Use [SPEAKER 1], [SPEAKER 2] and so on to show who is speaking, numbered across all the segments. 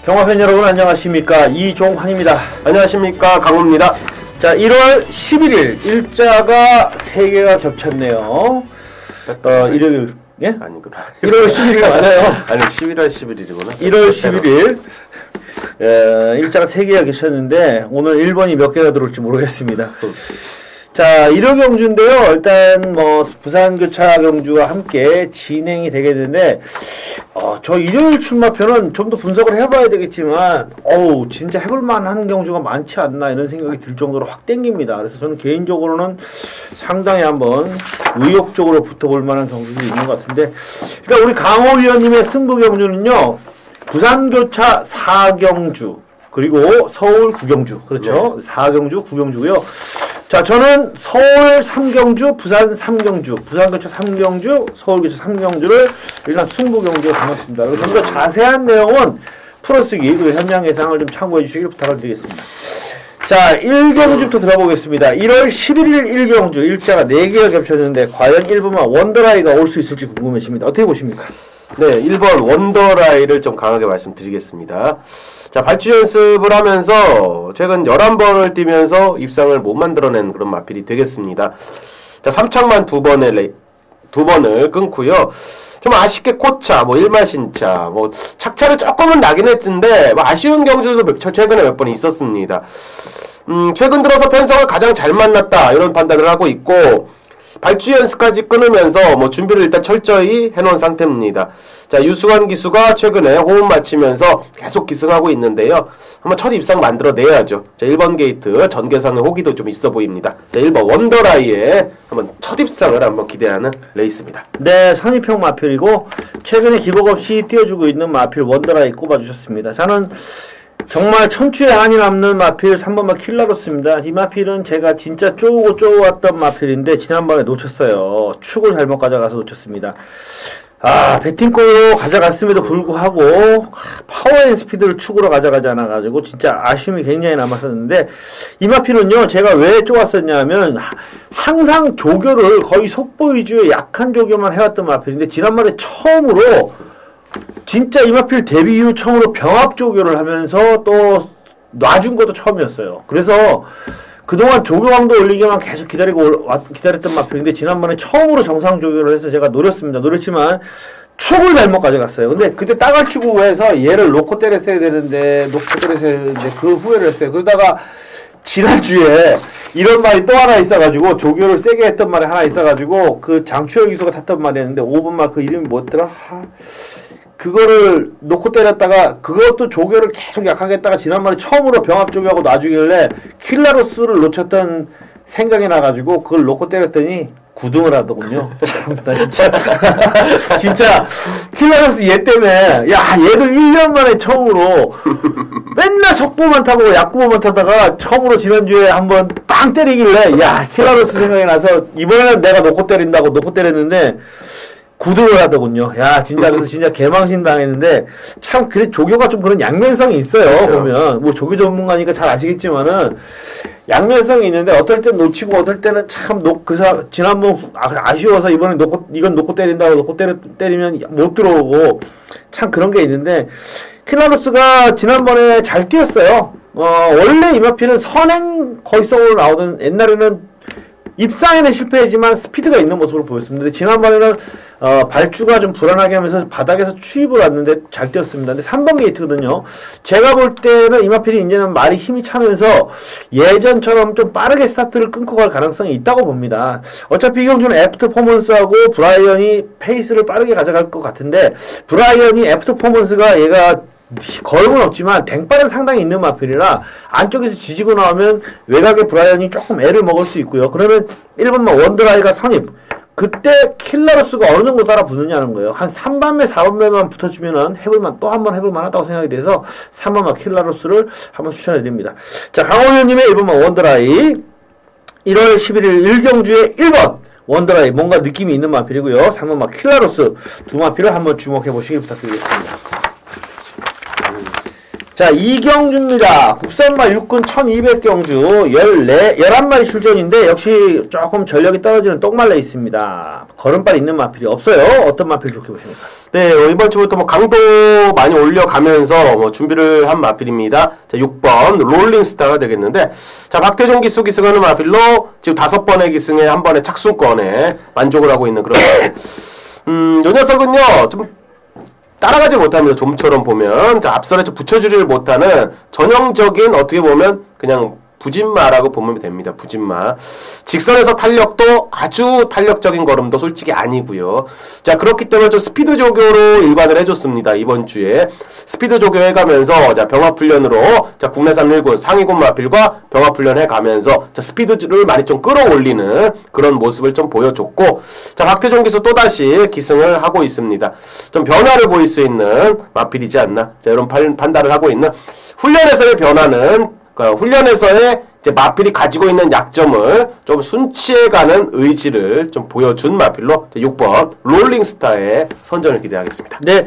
[SPEAKER 1] 경마팬 여러분 안녕하십니까, 이종환입니다.
[SPEAKER 2] 안녕하십니까, 강호입니다.
[SPEAKER 1] 자, 1월 11일 일자가 3개가 겹쳤네요. 일요일, 예?
[SPEAKER 2] 아니구나.
[SPEAKER 1] 1월 11일 맞아요.
[SPEAKER 2] 아니, 11월 11일이구나.
[SPEAKER 1] 1월 11일 일자가 3개가 겹쳤는데 오늘 1번이 몇 개가 들어올지 모르겠습니다. 자, 1호 경주인데요. 일단 뭐 부산교차 경주와 함께 진행이 되겠는데 저 일요일 출마표는 좀 더 분석을 해봐야 되겠지만 진짜 해볼만한 경주가 많지 않나 이런 생각이 들 정도로 확 땡깁니다. 그래서 저는 개인적으로는 상당히 한번 의욕적으로 붙어볼 만한 경주들이 있는 것 같은데, 그러니까 우리 강호 위원님의 승부 경주는요, 부산교차 4경주 그리고 서울 9경주, 그렇죠? 네. 4경주 9경주고요. 자, 저는 서울 3경주, 부산 3경주, 부산교차 3경주, 서울교차 3경주를 일단 승부경주에 담았습니다. 그리고 좀 더 자세한 내용은 풀어쓰기, 그리고 현장 예상을 좀 참고해 주시길 부탁을 드리겠습니다. 자, 1경주부터 들어보겠습니다. 1월 11일 1경주, 일자가 4개가 겹쳤는데, 과연 1번만 원더라이가 올 수 있을지 궁금해집니다. 어떻게 보십니까?
[SPEAKER 2] 네, 1번 원더라이를 좀 강하게 말씀드리겠습니다. 자, 발주 연습을 하면서 최근 11번을 뛰면서 입상을 못 만들어낸 그런 마필이 되겠습니다. 자, 3착만 2번을 끊고요. 좀 아쉽게 꽃차, 뭐 일마신차, 뭐 착차를 조금은 나긴 했는데 뭐 아쉬운 경주도 최근에 몇 번 있었습니다. 최근 들어서 편성을 가장 잘 만났다 이런 판단을 하고 있고, 발주 연습까지 끊으면서 뭐 준비를 일단 철저히 해놓은 상태입니다. 자, 유수관 기수가 최근에 호흡 맞추면서 계속 기승하고 있는데요. 한번 첫 입상 만들어내야죠. 자, 1번 게이트 전개상의 호기도 좀 있어 보입니다. 자, 1번 원더라이에 한번 첫 입상을 한번 기대하는 레이스입니다.
[SPEAKER 1] 네, 선입형 마필이고 최근에 기복 없이 띄워주고 있는 마필 원더라이 꼽아주셨습니다. 저는 정말 천추의 한이 남는 마필 3번마 킬라로스입니다. 이 마필은 제가 진짜 쪼고왔던 마필인데 지난번에 놓쳤어요. 축을 잘못 가져가서 놓쳤습니다. 배팅골로 가져갔음에도 불구하고 파워앤스피드를 축으로 가져가지 않아가지고 진짜 아쉬움이 굉장히 남았었는데, 이 마필은요, 제가 왜 쪼았었냐면 항상 조교를 거의 속보 위주의 약한 조교만 해왔던 마필인데, 지난번에 처음으로 진짜 이 마필 데뷔 이후 처음으로 병합 조교를 하면서 또 놔준 것도 처음이었어요. 그래서 그동안 조교왕도 올리기만 계속 기다렸던 마필인데, 지난번에 처음으로 정상 조교를 해서 제가 노렸습니다. 노렸지만 축을 잘못 가져갔어요. 근데 그때 땅을 치고 해서 얘를 놓고 때렸어야 되는데 그 후회를 했어요. 그러다가 지난주에 이런 말이 또 하나 있어가지고, 조교를 세게 했던 말이 하나 있어가지고 그 장추열 기수가 탔던 말이었는데 5번말 그 이름이 뭐였더라? 그거를 놓고 때렸다가 그것도 조교를 계속 약하게 했다가 지난번에 처음으로 병합 조교하고 놔주길래 킬라로스를 놓쳤던 생각이 나가지고 그걸 놓고 때렸더니 9등을 하더군요. 참나 진짜 킬라로스 얘 때문에, 야, 얘도 1년 만에 처음으로 맨날 속보만 타고 약구보만 타다가 처음으로 지난주에 한번 빵 때리길래, 야, 킬라로스 생각이 나서 이번에는 내가 놓고 때렸는데 9등을 하더군요. 야, 진짜, 그래서 진짜 개망신 당했는데, 참, 그래, 조교가 좀 그런 양면성이 있어요. 그렇죠. 보면. 뭐, 조교 전문가니까 잘 아시겠지만은, 양면성이 있는데, 어떨 땐 놓치고, 어떨 때는 참, 지난번 아쉬워서 이번에 이건 놓고 때린다고 놓고 때리면 못 들어오고, 참 그런 게 있는데, 킬라로스가 지난번에 잘 뛰었어요. 원래 이마피는 선행 거의성으로 나오던, 옛날에는 입상에는 실패했지만 스피드가 있는 모습을 보였습니다. 근데 지난번에는 발주가 좀 불안하게 하면서 바닥에서 추입을 왔는데 잘 뛰었습니다. 근데 3번 게이트거든요. 제가 볼 때는 이마필이 이제는 말이 힘이 차면서 예전처럼 좀 빠르게 스타트를 끊고 갈 가능성이 있다고 봅니다. 어차피 이 경주는 애프터 퍼포먼스하고 브라이언이 페이스를 빠르게 가져갈 것 같은데, 브라이언이 애프터 퍼포먼스가 얘가 거름은 없지만 댕발은 상당히 있는 마필이라 안쪽에서 지지고 나오면 외곽에 브라이언이 조금 애를 먹을 수 있고요. 그러면 1번만 원더라이가 선입, 그때 킬라로스가 어느 정도 따라 붙느냐는 거예요. 한 3번매 4번매만 붙어주면은 또 한 번 해볼만 하다고 생각이 돼서 3번만 킬라로스를 한번 추천해드립니다. 자, 강호현님의 1번만 원더라이, 1월 11일 1경주의 1번 원더라이, 뭔가 느낌이 있는 마필이고요. 3번만 킬라로스 두 마필을 한번 주목해 보시길 부탁드리겠습니다. 자, 이경주입니다. 국산마 육군 1200경주 11마리 출전인데 역시 조금 전력이 떨어지는 똥말레 있습니다. 걸음발 있는 마필이 없어요. 어떤 마필 좋게 보십니까?
[SPEAKER 2] 네, 이번 주부터 뭐 강도 많이 올려가면서 뭐 준비를 한 마필입니다. 자, 6번 롤링스타가 되겠는데, 자, 박태종 기수 기승하는 마필로 지금 5번의 기승에 한 번의 착수권에 만족을 하고 있는 그런 마필. 요 녀석은요, 좀 따라가지 못합니다. 좀처럼 보면. 자, 앞선에 좀 붙여주지를 못하는 전형적인 어떻게 보면 그냥 부진마라고 보면 됩니다. 부진마. 직선에서 탄력도 아주 탄력적인 걸음도 솔직히 아니고요. 자, 그렇기 때문에 좀 스피드 조교로 일반을 해줬습니다. 이번 주에 스피드 조교 해가면서 자, 병합훈련으로 자, 국내산 1군 상위군 마필과 병합훈련 해가면서 자, 스피드를 많이 좀 끌어올리는 그런 모습을 좀 보여줬고, 자, 박태종 기수 또다시 기승을 하고 있습니다. 좀 변화를 보일 수 있는 마필이지 않나, 자, 이런 판단을 하고 있는. 훈련에서의 변화는 훈련에서의 이제 마필이 가지고 있는 약점을 좀 순치해가는 의지를 좀 보여준 마필로 6번 롤링스타의 선전을 기대하겠습니다.
[SPEAKER 1] 네.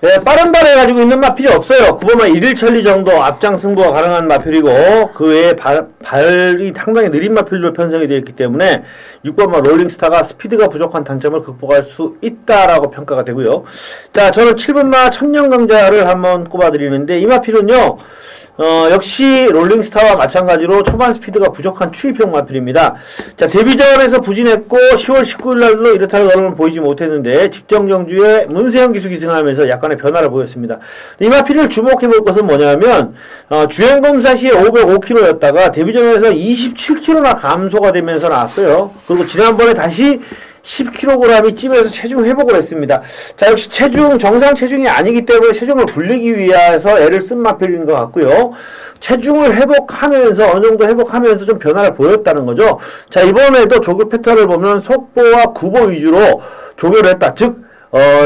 [SPEAKER 1] 네, 빠른 발에 가지고 있는 마필이 없어요. 9번만 1일 천리 정도 앞장 승부가 가능한 마필이고, 그 외에 발이 상당히 느린 마필로 편성이 되어 있기 때문에 6번만 롤링스타가 스피드가 부족한 단점을 극복할 수 있다라고 평가가 되고요. 자, 저는 7번마 천년강자를 한번 꼽아드리는데, 이 마필은요, 역시 롤링스타와 마찬가지로 초반 스피드가 부족한 추입형 마필입니다. 자, 데뷔전에서 부진했고 10월 19일 날도 이렇다 할 걸음을 보이지 못했는데 직전 경주에 문세영 기수 기승하면서 약간의 변화를 보였습니다. 이 마필을 주목해 볼 것은 뭐냐면 주행검사 시에 505kg였다가 데뷔전에서 27kg나 감소가 되면서 나왔어요. 그리고 지난번에 다시 10kg이 찜에서 체중 회복을 했습니다. 자, 역시 정상 체중이 아니기 때문에 체중을 불리기 위해서 애를 쓴 마필인 것 같고요. 체중을 회복하면서, 어느 정도 회복하면서 좀 변화를 보였다는 거죠. 자, 이번에도 조교 패턴을 보면 속보와 구보 위주로 조교를 했다. 즉,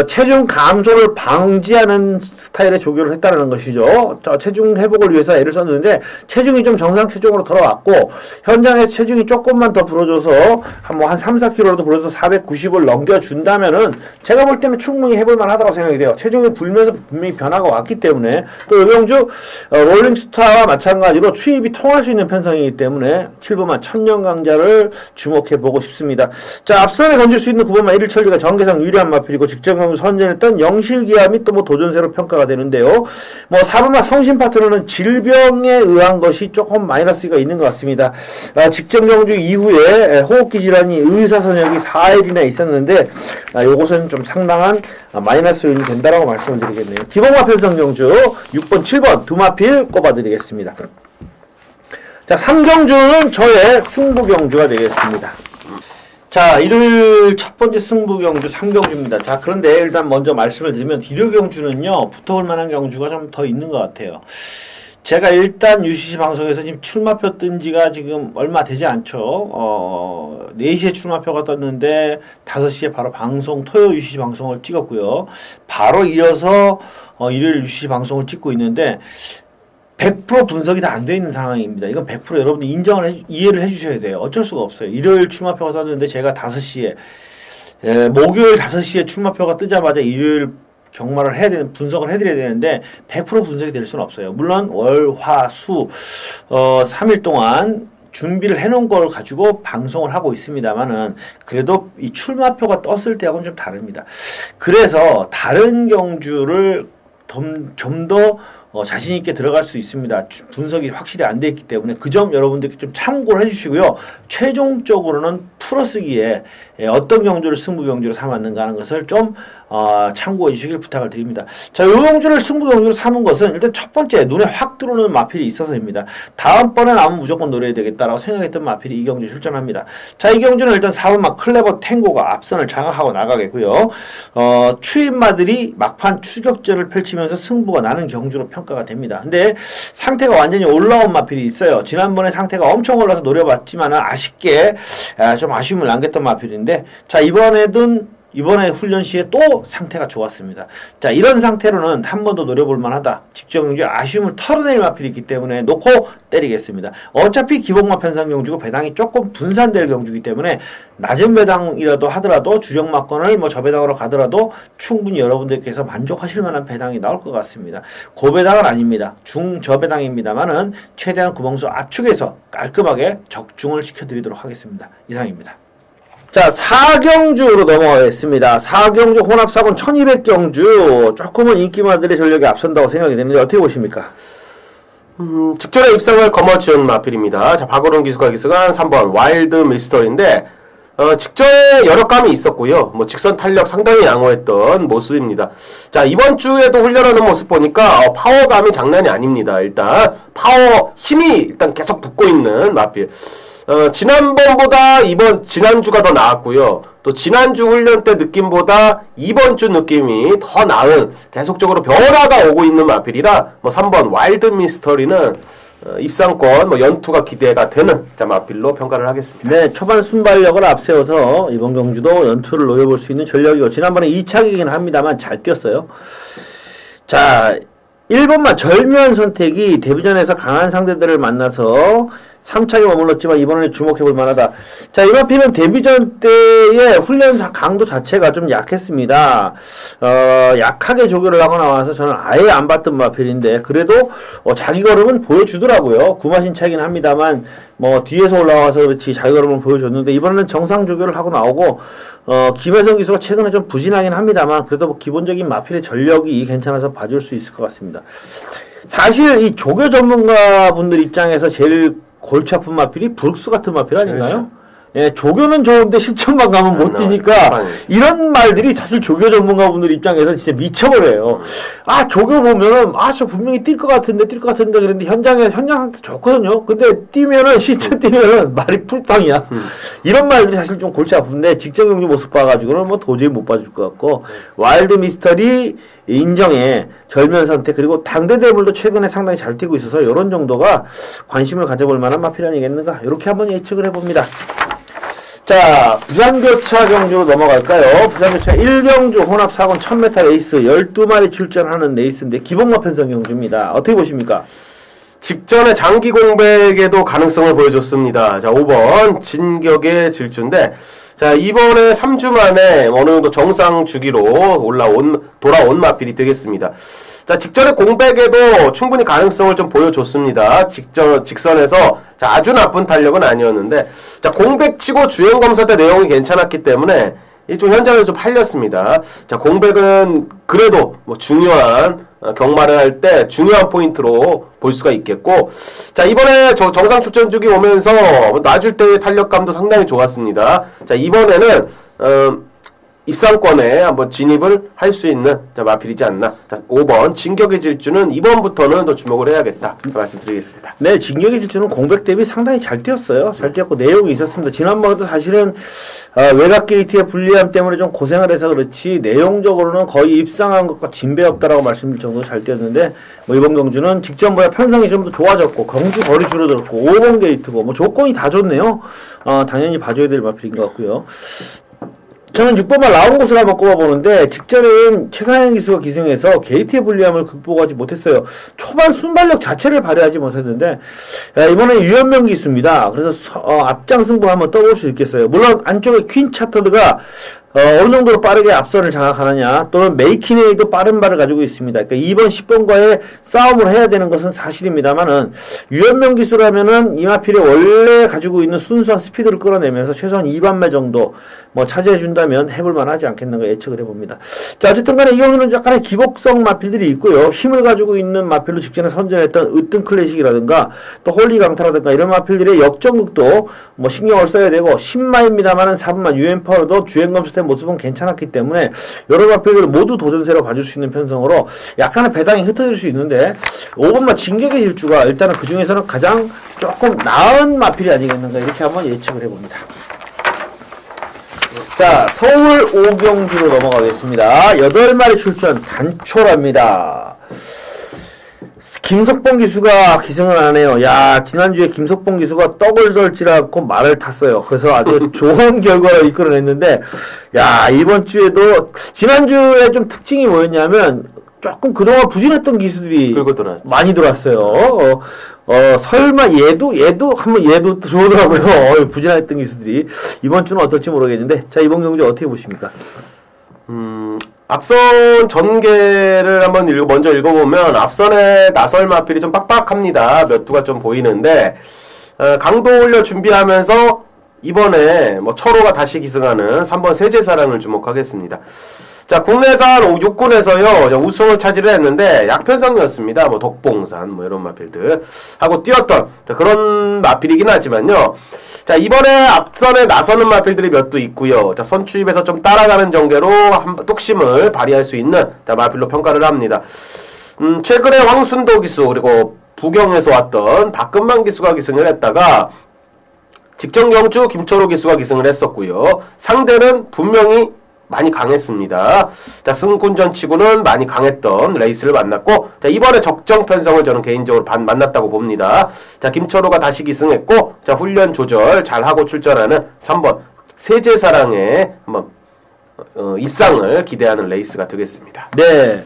[SPEAKER 1] 체중 감소를 방지하는 스타일의 조교를 했다는 것이죠. 체중 회복을 위해서 애를 썼는데, 체중이 좀 정상 체중으로 돌아왔고, 현장에서 체중이 조금만 더 불어줘서, 한 3, 4kg라도 불어서 490을 넘겨준다면은, 제가 볼 때는 충분히 해볼만 하다고 생각이 돼요. 체중이 불면서 분명히 변화가 왔기 때문에, 또 의경주, 롤링스타와 마찬가지로 추입이 통할 수 있는 편성이기 때문에, 7번만 천년강자를 주목해보고 싶습니다. 자, 앞선에 던질 수 있는 9번만 1일 천리가 정계상 유리한 마필이고, 직전경주 선전했던 영실기암이 또 뭐 도전세로 평가가 되는데요. 뭐 4번마 성신 파트너는 질병에 의한 것이 조금 마이너스가 있는 것 같습니다. 직전경주 이후에 호흡기 질환이 의사선역이 4일이나 있었는데 요것은 좀 상당한 마이너스 요인이 된다라고 말씀을 드리겠네요. 기본마 편성경주 6번, 7번 두 마필 꼽아드리겠습니다. 자, 3경주는 저의 승부경주가 되겠습니다. 자, 일요일 첫 번째 승부경주 3경주입니다. 자, 그런데 일단 먼저 말씀을 드리면 일요 경주는요, 붙어볼 만한 경주가 좀 더 있는 것 같아요. 제가 일단 UCC 방송에서 지금 출마표 뜬 지가 지금 얼마 되지 않죠. 4시에 출마표가 떴는데 5시에 바로 토요 UCC 방송을 찍었고요. 바로 이어서 일요일 UCC 방송을 찍고 있는데 100% 분석이 다 안 되어 있는 상황입니다. 이건 100% 여러분들 이해를 해주셔야 돼요. 어쩔 수가 없어요. 일요일 출마표가 떴는데 제가 5시에, 목요일 5시에 출마표가 뜨자마자 일요일 경마를 해야 되는, 분석을 해드려야 되는데 100% 분석이 될 수는 없어요. 물론 월, 화, 수, 3일 동안 준비를 해놓은 걸 가지고 방송을 하고 있습니다만은 그래도 이 출마표가 떴을 때하고는 좀 다릅니다. 그래서 다른 경주를 좀 더 자신있게 들어갈 수 있습니다. 분석이 확실히 안 돼 있기 때문에 그 점 여러분들께 좀 참고를 해주시고요. 최종적으로는 풀어쓰기에 어떤 경주를 승부경주로 삼았는가 하는 것을 좀 참고해 주시길 부탁을 드립니다. 자, 이 경주를 승부경주로 삼은 것은 일단 첫 번째 눈에 확 들어오는 마필이 있어서입니다. 다음번에 나오면 무조건 노려야 되겠다라고 생각했던 마필이 이 경주에 출전합니다. 자, 이 경주는 일단 4번마 클레버 탱고가 앞선을 장악하고 나가겠고요. 추임마들이 막판 추격전을 펼치면서 승부가 나는 경주로 평가가 됩니다. 근데 상태가 완전히 올라온 마필이 있어요. 지난번에 상태가 엄청 올라서 노려봤지만 아쉽게 좀 아쉬움을 남겼던 마필인데, 자, 이번에는 이번에 훈련 시에 또 상태가 좋았습니다. 자, 이런 상태로는 한 번 더 노려볼 만하다. 직전경주의 아쉬움을 털어낼 마필이 있기 때문에 놓고 때리겠습니다. 어차피 기복마 편성 경주고 배당이 조금 분산될 경주이기 때문에 낮은 배당이라도 하더라도 주력 막건을 뭐 저배당으로 가더라도 충분히 여러분들께서 만족하실 만한 배당이 나올 것 같습니다. 고배당은 아닙니다. 중저배당입니다만은 최대한 구멍수 압축해서 깔끔하게 적중을 시켜드리도록 하겠습니다. 이상입니다. 자, 4경주로 넘어가겠습니다. 4경주 혼합사건 1200경주 조금은 인기마들의 전력이 앞선다고 생각이 되는데 어떻게 보십니까?
[SPEAKER 2] 직전에 입상을 거머쥐은 마필입니다. 자, 박오른 기수가 기승한 3번 와일드 미스터리인데 직전에 여러 감이 있었고요. 뭐 직선 탄력 상당히 양호했던 모습입니다. 자, 이번 주에도 훈련하는 모습 보니까 파워감이 장난이 아닙니다. 일단 파워 힘이 일단 계속 붙고 있는 마필. 지난번보다 지난주가 더 나았고요. 또 지난주 훈련 때 느낌보다 이번 주 느낌이 더 나은 계속적으로 변화가 오고 있는 마필이라 뭐 3번 와일드 미스터리는 입상권 뭐 연투가 기대가 되는 마필로 평가를 하겠습니다.
[SPEAKER 1] 네, 초반 순발력을 앞세워서 이번 경주도 연투를 노려볼 수 있는 전력이고 지난번에 2차기긴 합니다만 잘 뛰었어요. 자, 1번만 절묘한 선택이 데뷔전에서 강한 상대들을 만나서 3차에 머물렀지만 이번에 주목해볼 만하다. 자, 이 마필은 데뷔전 때의 훈련 강도 자체가 좀 약했습니다. 약하게 조교를 하고 나와서 저는 아예 안 봤던 마필인데 그래도 자기 걸음은 보여주더라고요. 구마신 차이긴 합니다만 뭐 뒤에서 올라와서 그렇지 자기 걸음을 보여줬는데 이번에는 정상 조교를 하고 나오고 김혜성 기수가 최근에 좀 부진하긴 합니다만 그래도 뭐 기본적인 마필의 전력이 괜찮아서 봐줄 수 있을 것 같습니다. 사실 이 조교 전문가 분들 입장에서 제일 골치 아픈 마필이 브룩스 같은 마필 아닌가요?
[SPEAKER 2] 그렇죠.
[SPEAKER 1] 예, 조교는 좋은데 실전만 가면 못 뛰니까 이런 말들이 사실 조교 전문가분들 입장에서 진짜 미쳐버려요. 아, 조교 보면은 저 분명히 뛸 것 같은데 그랬는데 현장 상태 좋거든요. 근데 뛰면은 실전 뛰면은 말이 풀빵이야. 이런 말들이 사실 좀 골치 아픈데 직전 경기 모습 봐가지고는 뭐 도저히 못 봐줄 것 같고 와일드 미스터리 인정에 절묘한 선택 그리고 당대 대물도 최근에 상당히 잘 뛰고 있어서 이런 정도가 관심을 가져볼 만한 마필 아니겠는가 이렇게 한번 예측을 해봅니다. 자, 부산교차 경주로 넘어갈까요? 부산교차 1경주 혼합사건 1000m 레이스 12마리 출전하는 레이스인데 기복마 편성 경주입니다. 어떻게 보십니까?
[SPEAKER 2] 직전에 장기 공백에도 가능성을 보여줬습니다. 자, 5번 진격의 질주인데 자, 이번에 3주 만에 어느 정도 정상 주기로 돌아온 마필이 되겠습니다. 자, 직전에 공백에도 충분히 가능성을 좀 보여줬습니다. 직선에서 자, 아주 나쁜 탄력은 아니었는데 자, 공백치고 주행검사 때 내용이 괜찮았기 때문에 좀 현장에서 좀 팔렸습니다. 자, 공백은 그래도 뭐 중요한 경마를 할 때 중요한 포인트로 볼 수가 있겠고 자, 이번에 정상 출전 주기 오면서 놔줄 때의 탄력감도 상당히 좋았습니다. 자, 이번에는 입상권에 한번 진입을 할 수 있는 마필이지 않나. 자, 5번 진격의 질주는 이번부터는 더 주목을 해야겠다 말씀드리겠습니다.
[SPEAKER 1] 네, 진격의 질주는 공백 대비 상당히 잘 뛰었어요. 잘 뛰었고 내용이 있었습니다. 지난번에도 사실은 외곽 게이트의 불리함 때문에 좀 고생을 해서 그렇지 내용적으로는 거의 입상한 것과 진배였다라고 말씀드릴 정도로 잘 뛰었는데 뭐 이번 경주는 직전보다 편성이 좀 더 좋아졌고 경주 거리 줄어들었고 5번 게이트고 뭐 조건이 다 좋네요. 당연히 봐줘야 될 마필인 것 같고요. 저는 6번만 나온 곳을 한번 꼽아보는데 직전엔 최상현 기수가 기승해서 게이트의 불리함을 극복하지 못했어요. 초반 순발력 자체를 발휘하지 못했는데 이번엔 유현명 기수입니다. 그래서 앞장 승부 한번 떠볼 수 있겠어요. 물론 안쪽에 퀸 차터드가 어느 정도로 빠르게 앞선을 장악하느냐 또는 메이키네이도 빠른 발을 가지고 있습니다. 그러니까 2번 10번과의 싸움을 해야 되는 것은 사실입니다만은 유현명 기수라면은 이마필이 원래 가지고 있는 순수한 스피드를 끌어내면서 최소한 2반매 정도 뭐 차지해준다면 해볼만 하지 않겠는가 예측을 해봅니다. 자, 어쨌든 간에 이 경우는 약간의 기복성 마필들이 있고요. 힘을 가지고 있는 마필로 직전에 선전했던 으뜸 클래식이라든가 또 홀리 강타라든가 이런 마필들의 역전극도 뭐 신경을 써야 되고 10마입니다만은 4분만 유엔파워도 주행 검수된 모습은 괜찮았기 때문에 여러 마필들을 모두 도전세로 봐줄 수 있는 편성으로 약간의 배당이 흩어질 수 있는데 5번만 진격의 질주가 일단은 그 중에서는 가장 조금 나은 마필이 아니겠는가 이렇게 한번 예측을 해봅니다. 자, 서울 5경주로 넘어가겠습니다. 8마리 출전 단초랍니다. 김석봉 기수가 기승을 하네요. 야, 지난주에 김석봉 기수가 떡을 덜지라고 말을 탔어요. 그래서 아주 좋은 결과를 이끌어냈는데, 야, 이번 주에도, 지난주에 좀 특징이 뭐였냐면, 조금 그동안 부진했던 기수들이 많이 들어왔어요. 설마 얘도 들어오더라고요. 부진했던 기수들이. 이번 주는 어떨지 모르겠는데, 자, 이번 경기 어떻게 보십니까?
[SPEAKER 2] 앞선 전개를 한번 먼저 읽어보면 앞선에 나설 마필이 좀 빡빡합니다. 몇 두가 좀 보이는데 강도 올려 준비하면서 이번에 뭐 철호가 다시 기승하는 3번 세제사랑을 주목하겠습니다. 자, 국내산 6군에서요, 우승을 차지를 했는데, 약편성이었습니다. 뭐, 독봉산, 뭐, 이런 마필들. 하고 뛰었던, 그런 마필이긴 하지만요. 자, 이번에 앞선에 나서는 마필들이 몇 도 있고요. 자, 선추입에서 좀 따라가는 전개로 뚝심을 발휘할 수 있는, 자, 마필로 평가를 합니다. 최근에 황순도 기수, 그리고 부경에서 왔던 박근만 기수가 기승을 했다가, 직전경주 김철호 기수가 기승을 했었고요. 상대는 분명히 많이 강했습니다. 자, 승군전 치고는 많이 강했던 레이스를 만났고, 자, 이번에 적정 편성을 저는 개인적으로 만났다고 봅니다. 자, 김철호가 다시 기승했고, 자, 훈련 조절 잘하고 출전하는 3번 세제사랑의 한번 입상을 기대하는 레이스가 되겠습니다.
[SPEAKER 1] 네.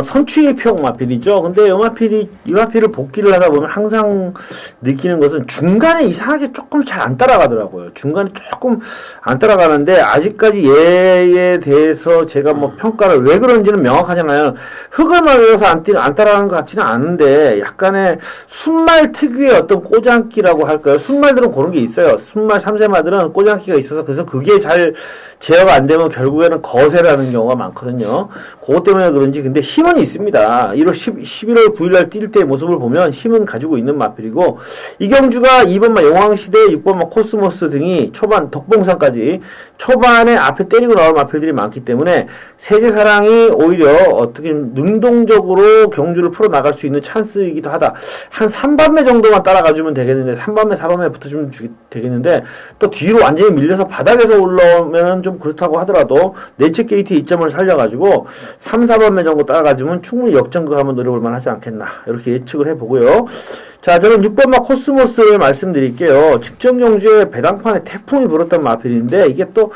[SPEAKER 1] 선취평 마필이죠. 근데 이 마필을 복귀를 하다 보면 항상 느끼는 것은 중간에 이상하게 조금 잘 안 따라가더라고요. 중간에 조금 안 따라가는데, 아직까지 얘에 대해서 제가 뭐 평가를 왜 그런지는 명확하잖아요. 흙을 맞아서 안 따라가는 것 같지는 않은데, 약간의 순말 특유의 어떤 꼬장기라고 할까요? 순말들은 그런 게 있어요. 순말 3세마들은 꼬장기가 있어서, 그래서 그게 잘 제어가 안 되면 결국에는 거세라는 경우가 많거든요. 그것 때문에 그런지 근데 힘은 있습니다. 11월 9일날 뛸 때의 모습을 보면 힘은 가지고 있는 마필이고, 이경주가 2번마 용왕시대, 6번마 코스모스 등이 초반 덕봉산까지 초반에 앞에 때리고 나올 마필들이 많기 때문에 세제사랑이 오히려 어떻게 능동적으로 경주를 풀어나갈 수 있는 찬스이기도 하다. 한 3반매 정도만 따라가주면 되겠는데, 3반매 4반매 붙어주면 되겠는데, 또 뒤로 완전히 밀려서 바닥에서 올라오면 좀 그렇다고 하더라도 내측 게이트의 이점을 살려가지고 3, 4반매 정도 따라가주면 충분히 역전극 한번 노려볼만 하지 않겠나, 이렇게 예측을 해보고요. 자, 저는 6번마 코스모스를 말씀드릴게요. 직전 경주에 배당판에 태풍이 불었던 마필인데, 이게 또